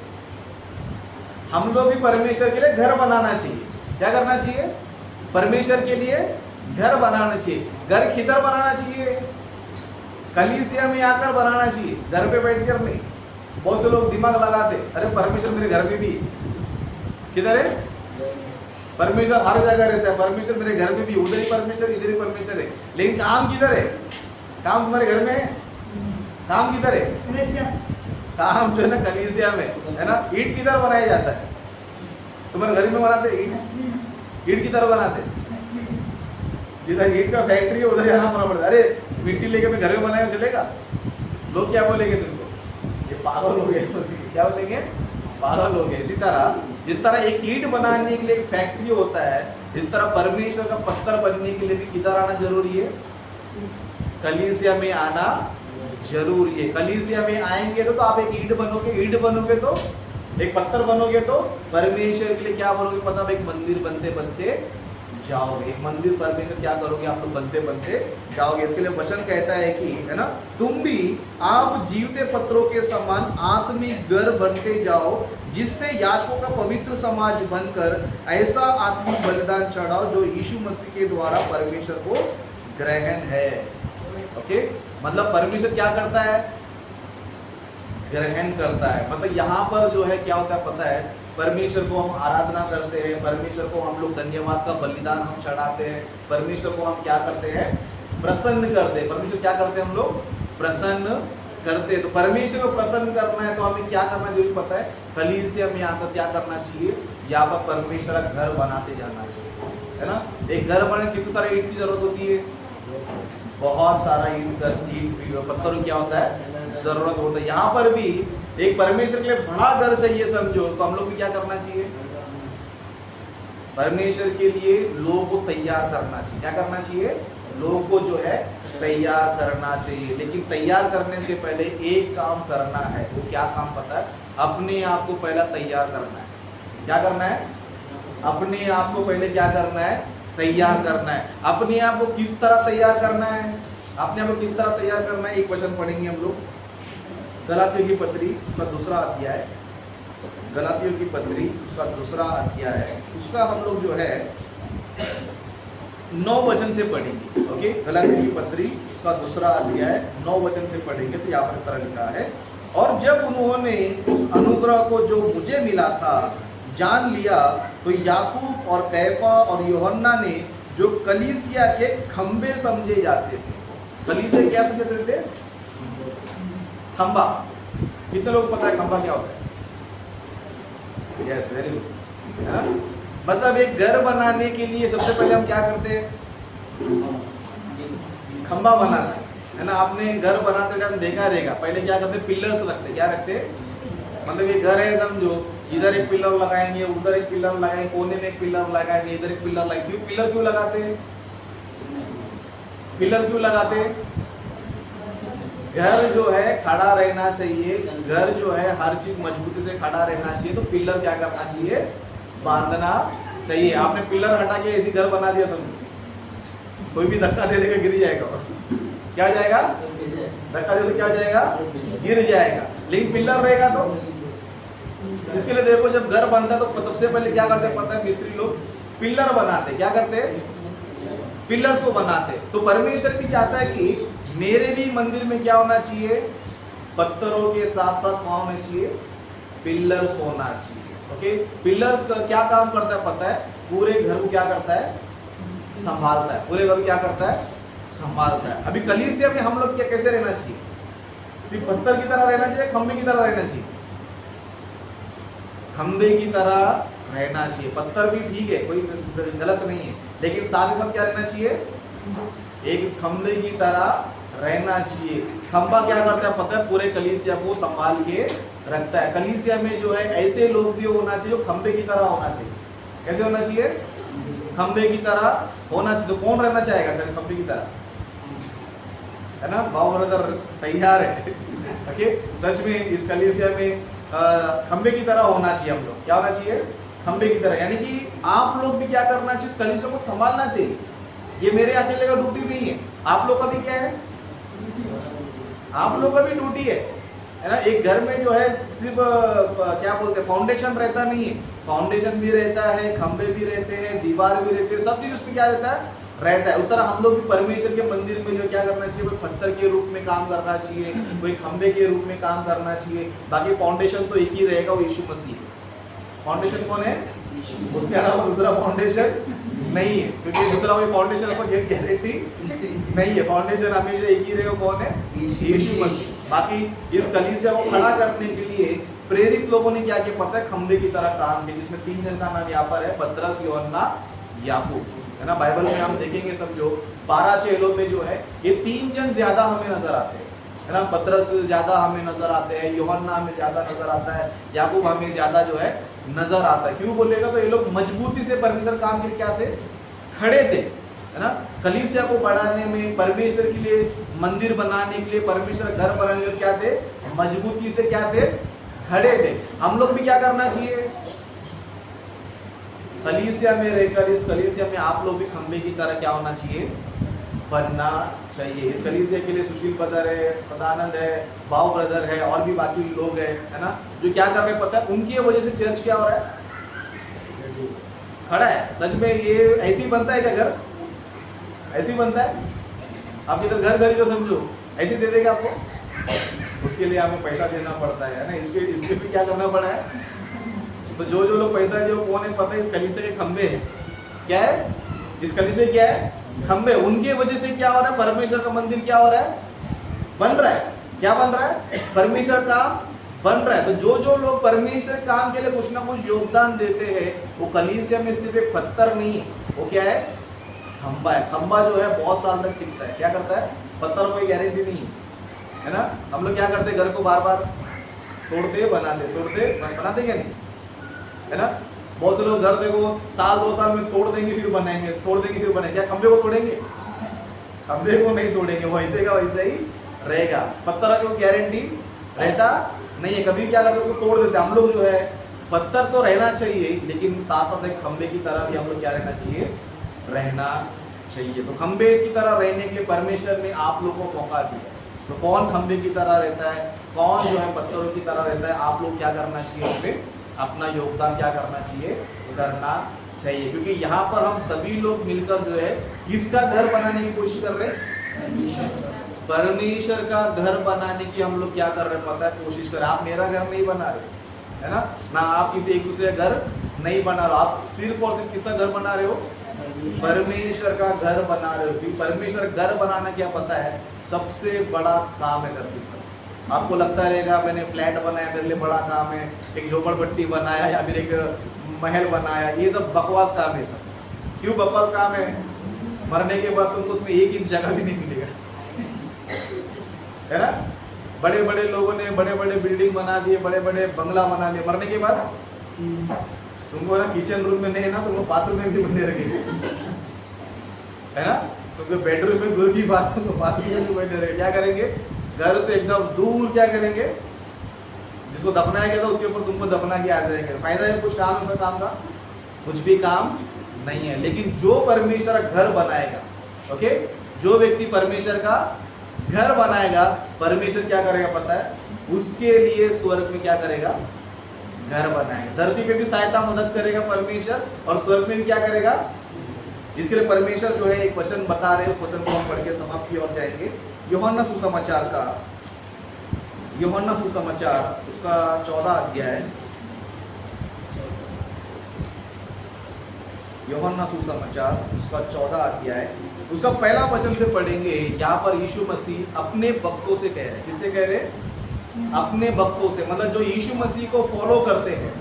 हम लोग भी परमेश्वर के लिए घर बनाना चाहिए। क्या करना चाहिए? परमेश्वर के लिए घर बनाना चाहिए। घर किधर बनाना चाहिए? कलीसिया में आकर बनाना चाहिए, घर पे बैठकर नहीं। बहुत से लोग दिमाग लगाते, अरे परमेश्वर मेरे घर में भी। किधर है? परमेश्वर हर जगह रहता है। परमेश्वर मेरे घर में भी, उधर ही परमेश्वर, इधर ही परमेश्वर है। लेकिन काम किधर है? काम तुम्हारे घर में है? काम किधर है? काम जो है ना कलीसिया में, है ना? ईंट किधर बनाया जाता है? तुम्हारे घर में बनाते ईंट? ईंट किधर बनाते? जिधर ईंट का फैक्ट्री है उधर जाना पड़ता है। अरे मिट्टी लेके मैं घर में बनाया चलेगा? लोग क्या बोलेंगे तुमको? ये पागल हो गए। क्या बोलेंगे? पागल हो गए। इसी तरह जिस तरह एक ईंट बनाने के लिए एक फैक्ट्री होता है, इस तरह परमेश्वर का पत्थर बनने के लिए भी किधर आना जरूरी है? कलीसिया में आना जरूरी है। कलीसिया में आएंगे तो आप एक ईंट बनोगे, ईंट बनोगे तो एक पत्थर बनोगे, तो परमेश्वर के लिए क्या बनोगे पता है? एक मंदिर बनते बनते जाओगे। एक मंदिर परमेश्वर क्या करोगे? आप लोग बनते बनते जाओगे। इसके लिए वचन कहता है कि, है ना, तुम भी आप जीवते पत्थरों के समान आत्मिक घर बनते जाओ, जिससे याजकों का पवित्र समाज बनकर ऐसा आत्मिक बलिदान चढ़ाओ जो यीशु मसीह के द्वारा परमेश्वर को ग्रहण है। ओके, मतलब परमेश्वर क्या करता है? ग्रहण करता है। मतलब यहाँ पर जो है क्या होता है पता है? परमेश्वर को हम आराधना करते हैं, परमेश्वर को हम लोग धन्यवाद का बलिदान हम चढ़ाते हैं, परमेश्वर को हम क्या करते हैं? प्रसन्न करते हैं। परमेश्वर क्या करते हैं? हम लोग प्रसन्न करते हैं। तो परमेश्वर को प्रसन्न करना है तो हमें क्या करना जरूरी पता है? कलीसिया में आकर क्या करना चाहिए? यहाँ पर परमेश्वर का घर बनाते जाना चाहिए, है ना? एक घर बनाने कितनी सारी ईंट की जरूरत होती है? बहुत सारा ईंट पत्थर क्या होता है? जरूरत होता है। यहाँ पर भी एक परमेश्वर के लिए बड़ा घर चाहिए समझो, तो हम लोग भी क्या करना चाहिए? परमेश्वर के लिए लोगों को तैयार करना चाहिए। क्या करना चाहिए? लोगों को जो है तैयार करना चाहिए। लेकिन तैयार करने से पहले एक काम करना है। वो क्या काम पता है? अपने आप को पहला तैयार करना है। क्या करना है? अपने आप को पहले क्या करना है? तैयार करना है। अपने आप को किस तरह तैयार करना है? अपने आप को किस तरह तैयार करना है? एक वचन पढ़ेंगे हम लोग, गलातियों की पत्री उसका दूसरा अध्याय। गलातियों की पत्री उसका दूसरा अध्याय है, उसका हम लोग जो है 9 वचन से पढ़ेंगे। ओके, गलातियों की पत्री उसका दूसरा अध्याय 9 वचन से पढ़ेंगे। तो यहाँ पर इस तरह लिखा है, और जब उन्होंने उस अनुग्रह को जो मुझे मिला था जान लिया, तो याकूब और कैफा और यूहन्ना ने, जो कलीसिया के खंबे समझे जाते थे, कलीसिया क्या समझते थे? खंबा। कितने लोग पता है खंबा क्या होता है? यस, वेरी गुड, है ना? मतलब एक घर बनाने के लिए सबसे पहले हम क्या करते हैं? खंबा बनाते है ना? आपने घर बनाते हुए देखा रहेगा, पहले क्या करते? पिलर्स रखते। क्या रखते? मतलब ये घर है समझो, इधर एक पिलर लगाएंगे, उधर एक पिलर लगाएंगे, कोने में एक पिलर लगाएंगे, इधर एक पिलर लगाएंगे। क्यों पिलर क्यों लगाते हैं? पिलर क्यों लगाते हैं? घर जो है खड़ा रहना चाहिए, घर जो है हर चीज मजबूती से खड़ा रहना चाहिए, तो पिलर क्या करना चाहिए? बांधना चाहिए। आपने पिलर हटा के ऐसी घर बना दिया समझो, कोई भी धक्का दे देगा गिर जाएगा। क्या जाएगा? धक्का दे तो क्या जाएगा? गिर जाएगा। लेकिन पिलर रहेगा तो इसके लिए देखो, जब घर बनता है तो सबसे पहले क्या करते हैं पता है? मिस्त्री लोग पिलर बनाते। क्या करते हैं? पिलर्स को बनाते। तो परमेश्वर भी चाहता है कि मेरे भी मंदिर में क्या होना चाहिए? पत्थरों के साथ साथ क्या होना चाहिए? पिलर्स होना चाहिए। ओके, पिलर क्या काम करता है पता है? पूरे घर को क्या करता है? संभालता है। पूरे घर को क्या करता है? संभालता है। अभी कलीसिया में हम लोग क्या कैसे रहना चाहिए? सिर्फ पत्थर की तरह रहना चाहिए, खंबे की तरह रहना चाहिए? खंबे की तरह रहना चाहिए। पत्थर भी ठीक है, कोई गलत नहीं है, लेकिन साथ ही साथ क्या रहना चाहिए? एक खंबे की तरह रहना चाहिए। खंबा क्या करता है पता है? पूरे कलीसिया को संभाल के रखता है। कलीसिया में जो है ऐसे लोग भी होना चाहिए जो खंबे की तरह होना चाहिए। कैसे होना चाहिए? खंबे की तरह होना चाहिए। तो कौन रहना चाहेगा खंबे की तरह? है ना? भाव ब्रदर तैयार है? ओके, सच में इस कलीसिया में खंबे की तरह होना चाहिए। हम लोग क्या होना चाहिए? खंबे की तरह। यानी कि आप लोग भी क्या करना चाहिए? इस कलीसिया को संभालना चाहिए। ये मेरे अकेले का ड्यूटी नहीं है, आप लोग का भी क्या है? आप लोग का भी ड्यूटी है ना? एक घर में जो है सिर्फ क्या बोलते हैं, फाउंडेशन रहता नहीं है, फाउंडेशन भी रहता है, खंबे भी रहते हैं, दीवार भी रहते हैं, सब चीज उसमें क्या रहता है? रहता है। उस तरह हम लोग भी परमेश्वर के मंदिर में जो क्या करना चाहिए? कोई पत्थर के रूप में काम करना चाहिए, कोई खंबे के रूप में काम करना चाहिए। बाकी फाउंडेशन तो एक ही रहेगा, वो यीशु मसीह है। फाउंडेशन कौन है? उसके अलावा दूसरा फाउंडेशन नहीं है, क्योंकि दूसरा कोई फाउंडेशन आपको गारंटी नहीं है। फाउंडेशन हमेशा एक ही रहेगा, कौन है? यीशु मसीह। बाकी इस कलीसिया को खड़ा करने के लिए प्रेरित लोगों ने क्या किया पता है? खंबे की तरह काम किया, जिसमें 3 जन का नाम यहाँ पर है, पतरस, यूहन्ना, याकूब, है ना? बाइबल में हम देखेंगे समझो 12 चेलों में जो है ये 3 जन ज्यादा हमें नजर आते हैं, है ना? पतरस ज्यादा हमें नजर आते हैं, यूहन्ना हमें ज्यादा नजर आता है, याकूब हमें ज्यादा जो है नजर आता है। क्यों बोलेगा? तो ये लोग मजबूती से परमेश्वर काम के क्या थे? खड़े थे, है ना? कलीसिया को बढ़ाने में, परमेश्वर के लिए मंदिर बनाने के लिए, परमेश्वर घर बनाने में क्या थे? मजबूती से क्या थे? खड़े थे। हम लोग भी क्या करना चाहिए? कलीसिया में रहकर इस कलीसिया में आप लोग भी खंबे की तरह क्या होना चाहिए? बनना चाहिए। इस कलीसिया के लिए सुशील ब्रदर है, सदानंद है, भाव ब्रदर है, और भी बाकी लोग है ना? जो क्या कर रहे हैं पता है? उनकी वजह से चर्च क्या हो रहा है? खड़ा है। सच में ये ऐसे ही बनता है क्या घर? ऐसे ही बनता है? आप इधर घर खरीदो समझो, ऐसे दे देगा आपको? उसके लिए हमें पैसा देना पड़ता है ना? इसके भी क्या करना पड़ा है? तो जो लोग पैसा जो कौन है पता है? इस कलीसिया के खंबे है। क्या है? इस कलीसिया क्या है? खंबे। उनके वजह से क्या हो रहा है? परमेश्वर का मंदिर क्या हो रहा है? बन रहा है। क्या बन रहा है? परमेश्वर का बन रहा है। तो जो लोग परमेश्वर काम के लिए कुछ ना कुछ योगदान देते हैं, वो कलीसिया में सिर्फ एक पत्थर नहीं है, वो क्या है? खंबा है। खंबा जो है बहुत साल तक टिकता है। क्या करता है? पत्थर कोई गारंटी नहीं है ना? हम लोग क्या करते हैं? घर को बार बार तोड़ते बनाते क्या नहीं, है ना? बहुत से लोग घर देखो साल 2 साल में तोड़ देंगे फिर बनाएंगे, तोड़ देंगे फिर बनाएंगे। क्या खंबे को तोड़ेंगे? खंबे को नहीं तोड़ेंगे, वैसे का वैसे ही रहेगा। पत्थर की गारंटी रहता नहीं है। कभी क्या करते हैं? उसको तोड़ देते हैं। हम लोग जो है पत्थर तो रहना चाहिए, लेकिन साथ साथ एक खंबे की तरह भी हम लोग क्या रहना चाहिए? रहना चाहिए। तो खंबे की तरह रहने के लिए परमेश्वर ने आप लोगों को मौका दिया। तो कौन खंबे की तरह रहता है, कौन जो है पत्थरों की तरह रहता है? आप लोग क्या करना चाहिए? उसमें अपना योगदान क्या करना चाहिए? करना चाहिए। क्योंकि यहाँ पर हम सभी लोग मिलकर जो है किसका घर बनाने की कोशिश कर रहे हैं? परमेश्वर का घर बनाने की हम लोग क्या कर रहे हैं पता है, कोशिश कर रहे हैं। आप मेरा घर नहीं बना रहे, है ना आप किसी एक दूसरे का घर नहीं बना रहे हो, आप सिर्फ और सिर्फ किसका घर बना रहे हो, परमेश्वर का घर बना रहे हो। क्योंकि परमेश्वर घर बनाना क्या पता है, सबसे बड़ा काम है धरती पर। आपको लगता रहेगा मैंने फ्लैट बनाया मेरे लिए बड़ा काम है, एक झोपड़पट्टी बनाया या फिर एक महल बनाया, ये सब बकवास काम है। सब क्यों बकवास काम है, मरने के बाद तुमको उसमें 1 इंच जगह भी नहीं मिलेगा, है ना। बड़े बड़े लोगों ने बड़े बड़े बिल्डिंग बना दिए, बड़े बड़े बंगला बना लिए, मरने के बाद तुमको ना किचन रूम में नहीं ना, तुमको बाथरूम में भी बने रखेंगे, है ना। तुमको बेडरूम में दूर की बात, तुमको बाथरूम में भी बने रखेंगे। क्या करेंगे, घर से एकदम दूर क्या करेंगे, जिसको दफनाया गया था उसके ऊपर तुमको दफना के आ जाएंगे। फायदा है कुछ काम है, काम का कुछ भी काम नहीं है। लेकिन जो परमेश्वर घर बनाएगा, ओके, जो व्यक्ति परमेश्वर का घर बनाएगा, परमेश्वर क्या करेगा पता है, उसके लिए स्वर्ग में क्या करेगा, घर बनाएगा। धरती पे भी सहायता मदद करेगा परमेश्वर, और स्वर्ग में भी क्या करेगा। इसके लिए परमेश्वर जो है एक वचन बता रहे हैं, उस वचन को हम पढ़ के समाप्त की ओर जाएंगे। यूहन्ना सुसमाचार का, यूहन्ना सुसमाचार उसका 14 अध्याय, यूहन्ना सुसमाचार उसका 14 अध्याय उसका पहला वचन से पढ़ेंगे। यहाँ पर यीशु मसीह अपने भक्तों से कह रहे हैं, किससे कह रहे हैं, अपने भक्तों से, मतलब जो यीशु मसीह को फॉलो करते हैं,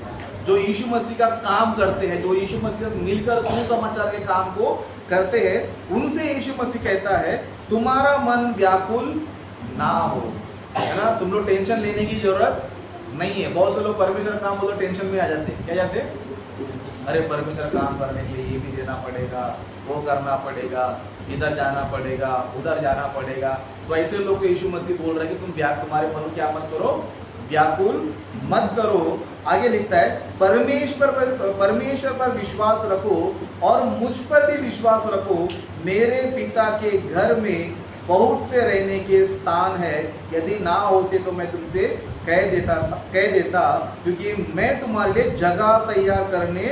जो यीशु मसीह का काम करते हैं, जो यीशु मसीह से मिलकर सुसमाचार के काम को करते हैं, उनसे यीशु मसीह कहता है तुम्हारा मन व्याकुल ना हो, है ना। तुम लोग टेंशन लेने की जरूरत नहीं है। बहुत से लोग परमेश्वर काम बोलो टेंशन में आ जाते हैं, क्या जाते हैं, अरे परमेश्वर काम करने के लिए ये भी देना पड़ेगा, वो करना पड़ेगा, इधर जाना पड़ेगा, उधर जाना पड़ेगा। तो ऐसे लोग को यीशु मसीह बोल रहे हैं कि तुम तुम्हारे मन क्या मत करो, व्याकुल मत करो। आगे लिखता है परमेश्वर पर विश्वास रखो और मुझ पर भी विश्वास रखो। मेरे पिता के घर में बहुत से रहने के स्थान है, यदि ना होते तो मैं तुमसे कह देता, क्योंकि मैं तुम्हारे लिए जगह तैयार करने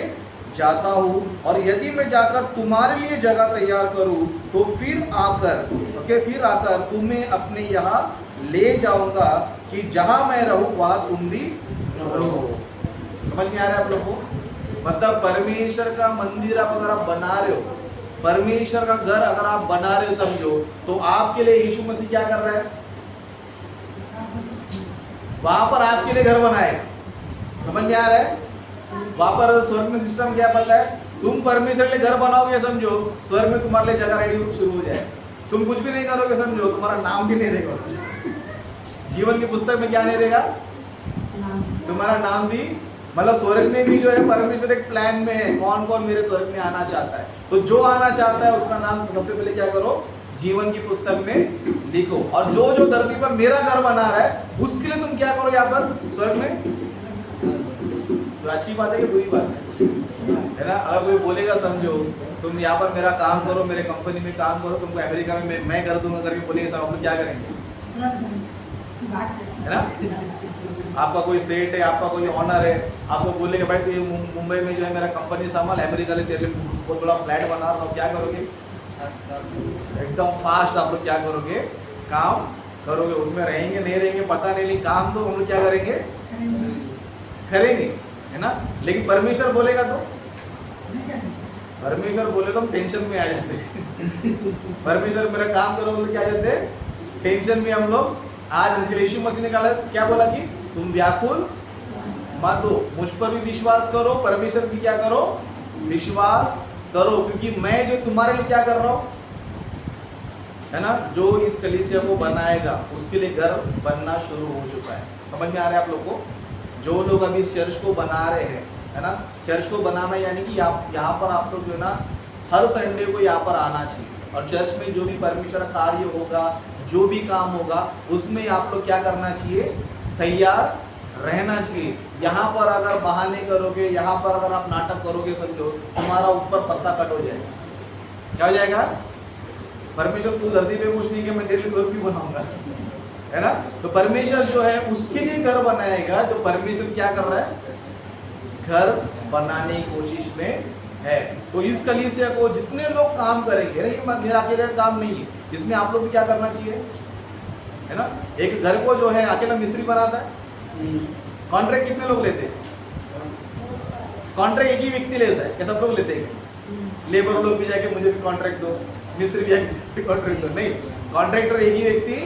जाता हूँ, और यदि मैं जाकर तुम्हारे लिए जगह तैयार करूँ तो फिर आकर तुम्हें अपने यहाँ ले जाऊंगा, कि जहाँ मैं रहूँ वहाँ तुम भी रहो। समझ में आ रहा है आप लोग को, मतलब परमेश्वर का मंदिर आप अगर आप बना रहे हो, परमेश्वर का घर अगर आप बना रहे हो, समझो, तो आपके लिए यीशु मसीह क्या कर रहा है, वहां पर आपके लिए घर बनाएगा। समझ में आ रहा है, वहां पर स्वर्ग में सिस्टम क्या पता है, तुम परमेश्वर के लिए घर बनाओगे, समझो, स्वर्ग में तुम्हारे लिए जगह रेडी शुरू हो जाए। तुम कुछ भी नहीं करोगे, समझो, तुम्हारा नाम भी नहीं रहेगा, जीवन की पुस्तक में क्या नहीं रहेगा, तुम्हारा नाम भी, मतलब स्वर्ग में भी जो है परमेश्वर एक प्लान में है, कौन कौन मेरे स्वर्ग में आना चाहता है। तो जो आना चाहता है उसका नाम सबसे पहले क्या करो, जीवन की पुस्तक में लिखो। और जो जो धरती पर मेरा घर बना रहा है उसके लिए तुम क्या करो यहाँ पर स्वर्ग में। तो अच्छी बात है कि बुरी बात है ना। अगर कोई बोलेगा, समझो, तुम यहाँ पर मेरा काम करो, मेरे कंपनी में काम करो, तुमको अमेरिका में मैं कर दूंगा करके बोलेगा, सब आप क्या करेंगे, है ना। आपका कोई सेट है, आपका कोई ऑनर है, आपको बोलेगा भाई तो ये मुंबई में जो है मेरा कंपनी संभाल, अमेरिका में तेरे लिए बहुत बड़ा फ्लैट बना रहा हूँ, क्या करोगे, एकदम फास्ट आप लोग क्या करोगे, काम करोगे। उसमें रहेंगे नहीं रहेंगे पता नहीं, लेकिन काम तो हम लोग क्या करेंगे, करेंगे, है ना। लेकिन परमेश्वर बोलेगा तो, परमेश्वर बोले तो हम टेंशन में आ जाते हैं। परमेश्वर मेरा काम करो तो क्या जाते हैं, टेंशन में हम लोग। आज यीशु मसीह ने कहा, क्या बोला कि तुम व्याकुल मत हो, मुझ पर भी विश्वास करो, परमेश्वर भी क्या करो, विश्वास करो, क्योंकि मैं जो तुम्हारे लिए क्या कर रहा हूँ, है ना, जो इस कलीसिया को बनाएगा उसके लिए घर बनना शुरू हो चुका है। समझ में आ रहा है आप लोग को। जो लोग अभी इस चर्च को बना रहे हैं, है ना, चर्च को बनाना यानी कि यहाँ पर आप लोग जो है ना हर संडे को यहाँ पर आना चाहिए, और चर्च में जो भी परमेश्वर कार्य होगा, जो भी काम होगा, उसमें आप लोग क्या करना चाहिए, तैयार रहना चाहिए। यहाँ पर अगर बहाने करोगे, यहाँ पर अगर आप नाटक करोगे, समझो तुम्हारा ऊपर पत्ता कट हो जाएगा। क्या हो जाएगा, परमेश्वर तू धरती पे कुछ नहीं कि मैं तेरे लिए स्वर्ग भी बनाऊंगा, है ना। तो परमेश्वर जो है उसके लिए घर बनाएगा। जो परमेश्वर क्या कर रहा है, घर बनाने की कोशिश में है। तो इस कलीसिया को जितने लोग काम करेंगे, ये मेरा अकेले का काम नहीं है, इसमें आप लोग भी क्या करना चाहिए, है ना। एक घर को जो है अकेला मिस्त्री बनाता है, कॉन्ट्रैक्ट कितने लोग लेते हैं? कॉन्ट्रैक्ट एक ही व्यक्ति लेता है क्या सब लोग लेते हैं? लेबर लोग भी जाके मुझे भी कॉन्ट्रैक्ट दो, मिस्त्री भी जाके कॉन्ट्रैक्ट दो, नहीं, कॉन्ट्रैक्टर एक ही व्यक्ति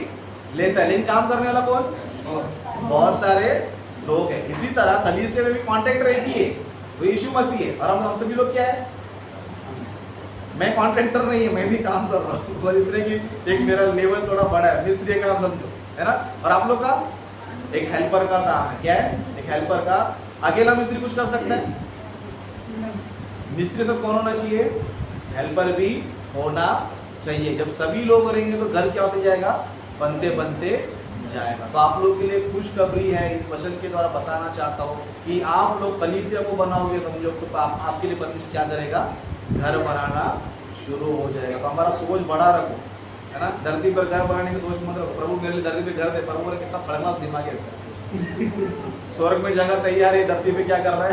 लेता है, लेकिन काम करने वाला कौन? बहुत सारे लोग हैं। इसी तरह कलीसिया में भी कॉन्ट्रैक्टर एक ही है, वो यीशु मसीह है, और हम सभी लोग क्या है? मैं कॉन्ट्रैक्टर नहीं है, मैं भी काम कर रहा हूँ, बस इतने की एक मेरा लेवल थोड़ा बड़ा है, मिस्त्री का काम समझो, है ना। और आप लोग का एक हेल्पर का काम है, क्या है? एक हेल्पर का। अकेला मिस्त्री कुछ कर सकता है? मिस्त्री सब कौन होना चाहिए? हेल्पर भी होना चाहिए। जब सभी लोग रहेंगे तो घर क्या होते जाएगा? बनते बनते जाएगा। तो आप लोग के लिए खुशखबरी है, इस वचन के द्वारा बताना चाहता हूँ कि आप लोग कलीसिया को बनाओगे समझो, तो आपके लिए परमेश्वर क्या करेगा? घर बनाना शुरू हो जाएगा। तो हमारा सोच बड़ा रखो, है ना। धरती पर घर बनाने की सोच मत रखो, प्रभु मेरे लिए धरती पे घर दे। प्रभु बोले कितना फड़कनास दिमाग है इसका। स्वर्ग में जगह तैयार है, धरती पे क्या कर रहा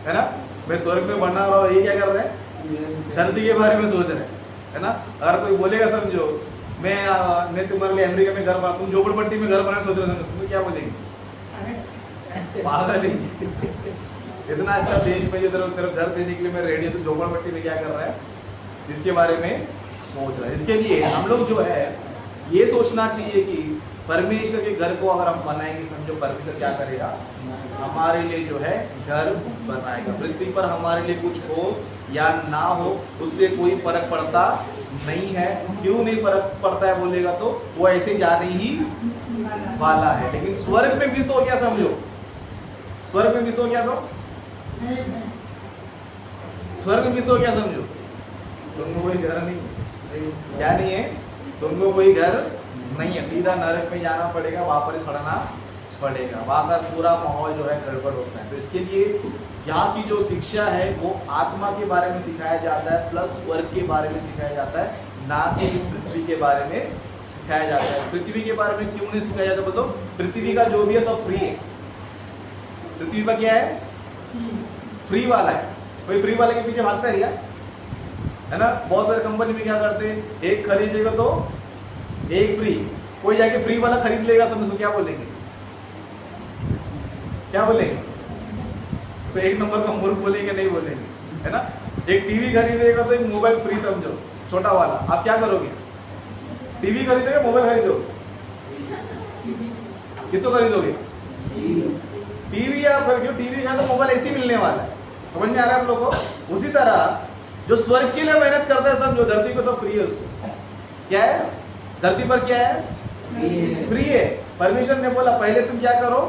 है ना। मैं स्वर्ग में बनना रहा हूँ, ये क्या कर रहे हैं? धरती के बारे में सोच रहे हैं, है ना। अगर कोई बोलेगा समझो मैं तुम्हारे लिए अमेरिका में घर बना, तुम झोपड़पट्टी में घर बनाने सोच रहे हो, तुम्हें क्या बोलेंगे? पागल है। इतना अच्छा देश में जो तरफ घर देने के लिए मैं रेडी हूँ, तो झोपड़पट्टी में क्या कर रहा है? इसके बारे में सोच रहा है। इसके लिए हम लोग जो है ये सोचना चाहिए कि परमेश्वर के घर को अगर हम बनाएंगे समझो, परमेश्वर क्या करेगा? हमारे लिए जो है घर बनाएगा। पृथ्वी पर हमारे लिए कुछ हो या ना हो उससे कोई फर्क पड़ता नहीं है। क्यों नहीं फर्क पड़ता है बोलेगा तो वो ऐसे जाने ही वाला है। लेकिन स्वर्ग में मिस हो गया समझो, स्वर्ग में मिस हो गया तो स्वर्ग मिस हो गया समझो, तुमको कोई घर नहीं, क्या नहीं है? तुमको कोई घर नहीं है, सीधा नरक में जाना पड़ेगा, वहां पर सड़ना पड़ेगा, वहां का पूरा माहौल जो है गड़बड़ होता है। तो इसके लिए यहाँ की जो शिक्षा है वो आत्मा के बारे में सिखाया जाता है, प्लस स्वर्ग के बारे में सिखाया जाता है, ना कि इस पृथ्वी के बारे में सिखाया जाता है। पृथ्वी के बारे में क्यों नहीं सिखाया जाता? बताओ, पृथ्वी का जो भी है सब फ्री है। पृथ्वी का क्या है? फ्री वाला है। कोई फ्री वाले के पीछे भागता है क्या? है ना। बहुत सारे कंपनी में क्या करते हैं, एक खरीदेगा तो एक फ्री। कोई जाके फ्री वाला खरीद लेगा समझो, क्या बोलेंगे? क्या बोलेंगे? तो एक नंबर का मूर्ख बोलेंगे, नहीं बोलेंगे, है ना। एक टीवी खरीदेगा तो एक मोबाइल फ्री समझो, छोटा वाला। आप क्या करोगे? टीवी खरीदोगे, मोबाइल खरीदोगे? किसको खरीदोगे? टीवी। या क्यों? टीवी का तो मोबाइल ऐसे ही मिलने वाला है। समझ में आ रहा है आप लोगों को? उसी तरह जो स्वर्ग के लिए मेहनत करता है समझो, धरती पर सब फ्री है उसको। क्या है? धरती पर क्या है? फ्री है। परमेश्वर ने बोला पहले तुम क्या करो?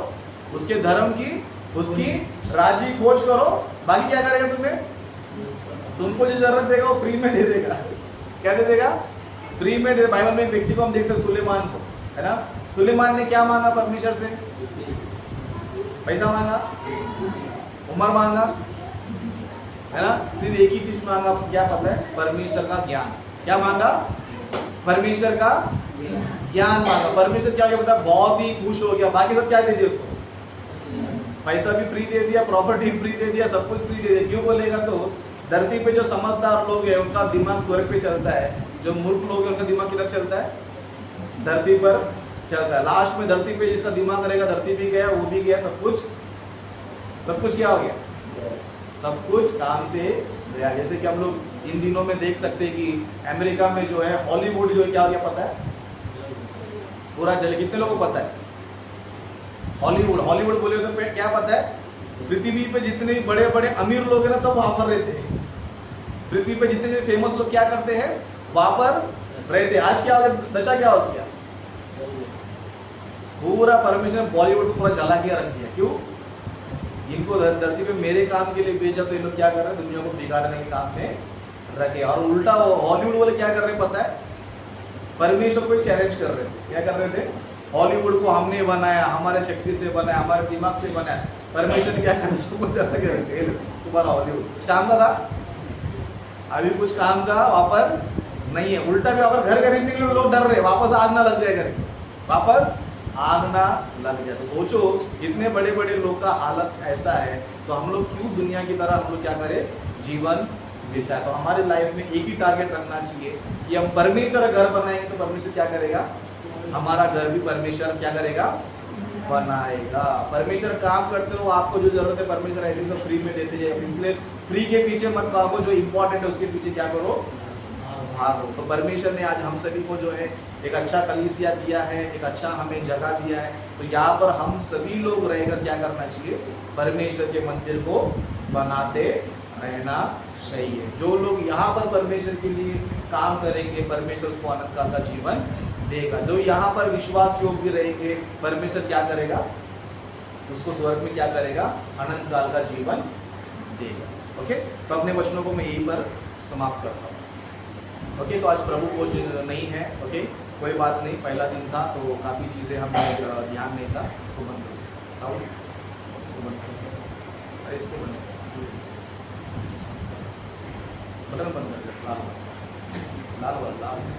उसके धर्म की, उसकी राज्य की खोज करो, बाकी क्या करेगा तुम्हें? तुमको जो जरूरत देगा वो फ्री में दे देगा। क्या दे देगा? फ्री में दे। बाइबल में एक व्यक्ति को हम देखते हैं, सुलेमान को, है ना। सुलेमान ने क्या मांगा परमेश्वर से? पैसा मांगा, उम्र मांगा, है ना। सिर्फ एक ही चीज मांगा, क्या पता है? परमेश्वर का ज्ञान। क्या मांगा? परमेश्वर का ज्ञान मांगा। परमेश्वर क्या पता, बहुत ही खुश हो गया। बाकी सब क्या दे दिया उसको? पैसा भी फ्री दे दिया, प्रॉपर्टी फ्री दे दिया, सब कुछ फ्री दे दिया। क्यों बोलेगा तो धरती पे जो समझदार लोग हैं उनका दिमाग स्वर्ग पे चलता है, जो मूर्ख लोग हैं उनका दिमाग किधर चलता है? धरती पर चलता है। लास्ट में धरती पे जिसका दिमाग रहेगा, धरती भी गया, वो भी गया, सब कुछ क्या हो गया? सब कुछ काम से गया। जैसे कि हम लोग इन दिनों में देख सकते हैं कि अमेरिका में जो है हॉलीवुड जो है क्या हो गया पता है? पूरा जल। कितने लोगों को पता है? हॉलीवुड बोले तो क्या पता है? पृथ्वी पे जितने बड़े बड़े अमीर लोग हैं ना, सब वहां पर रहते हैं। पृथ्वी पे जितने फेमस लोग क्या करते हैं? वहां पर रहते हैं। आज क्या हो गया? दशा क्या हो गया? पूरा परमेश्वर बॉलीवुड को पूरा जला के रख दिया। क्यों? इनको धरती पे मेरे काम के लिए भेजा, तो ये लोग क्या कर रहे हैं? दुनिया को बिगाड़ने के काम में रखे। और उल्टा हॉलीवुड वाले क्या कर रहे हैं पता है? परमेश्वर को चैलेंज कर रहे थे। क्या कर रहे थे? हॉलीवुड को हमने बनाया, हमारे शक्ति से बनाया, हमारे दिमाग से बनाया। परमेश्वर ने क्या करना? सबको जला के रखे। तुम्हारा हॉलीवुड कुछ काम का था, अभी कुछ काम का वहाँ पर नहीं है। उल्टा भी वहाँ पर घर खरीदने के लिए लोग डर रहे, वापस आग ना लग जाए घर, वापस आग ना लग जाए। तो सोचो इतने बड़े बड़े लोग का हालत ऐसा है, तो हम लोग क्यों दुनिया की तरह हम लोग क्या करें? जीवन बिताए। तो हमारे लाइफ में एक ही टारगेट रखना चाहिए कि हम परमेश्वर घर बनाएंगे तो परमेश्वर क्या करेगा? हमारा घर भी परमेश्वर क्या करेगा, बनाएगा। परमेश्वर काम करते हो, आपको जो जरूरत है परमेश्वर ऐसे सब फ्री में देते जाएगा। इसलिए फ्री के पीछे मत भागो, जो इम्पोर्टेंट है उसके पीछे क्या करो, भागो। तो परमेश्वर ने आज हम सभी को जो है एक अच्छा कलीसिया दिया है, एक अच्छा हमें जगह दिया है। तो यहाँ पर हम सभी लोग रहकर क्या करना चाहिए, परमेश्वर के मंदिर को बनाते रहना चाहिए। जो लोग यहाँ पर परमेश्वर के लिए काम करेंगे, परमेश्वर उसको अनंत काल का जीवन देगा। जो यहाँ पर विश्वास योग्य रहेंगे, परमेश्वर क्या करेगा, उसको स्वर्ग में क्या करेगा, अनंत काल का जीवन देगा। ओके, तो अपने वचनों को मैं यहीं पर समाप्त करता हूँ। ओके, तो आज प्रभु को नहीं है, ओके, कोई बात नहीं, पहला दिन था तो काफ़ी चीज़ें हमें ध्यान नहीं था। इसको बंद करो, इसको बंद करो, अरे इसको बंद करो, बटन बंद कर दो, लाल वाला, लाल वाला, लाल।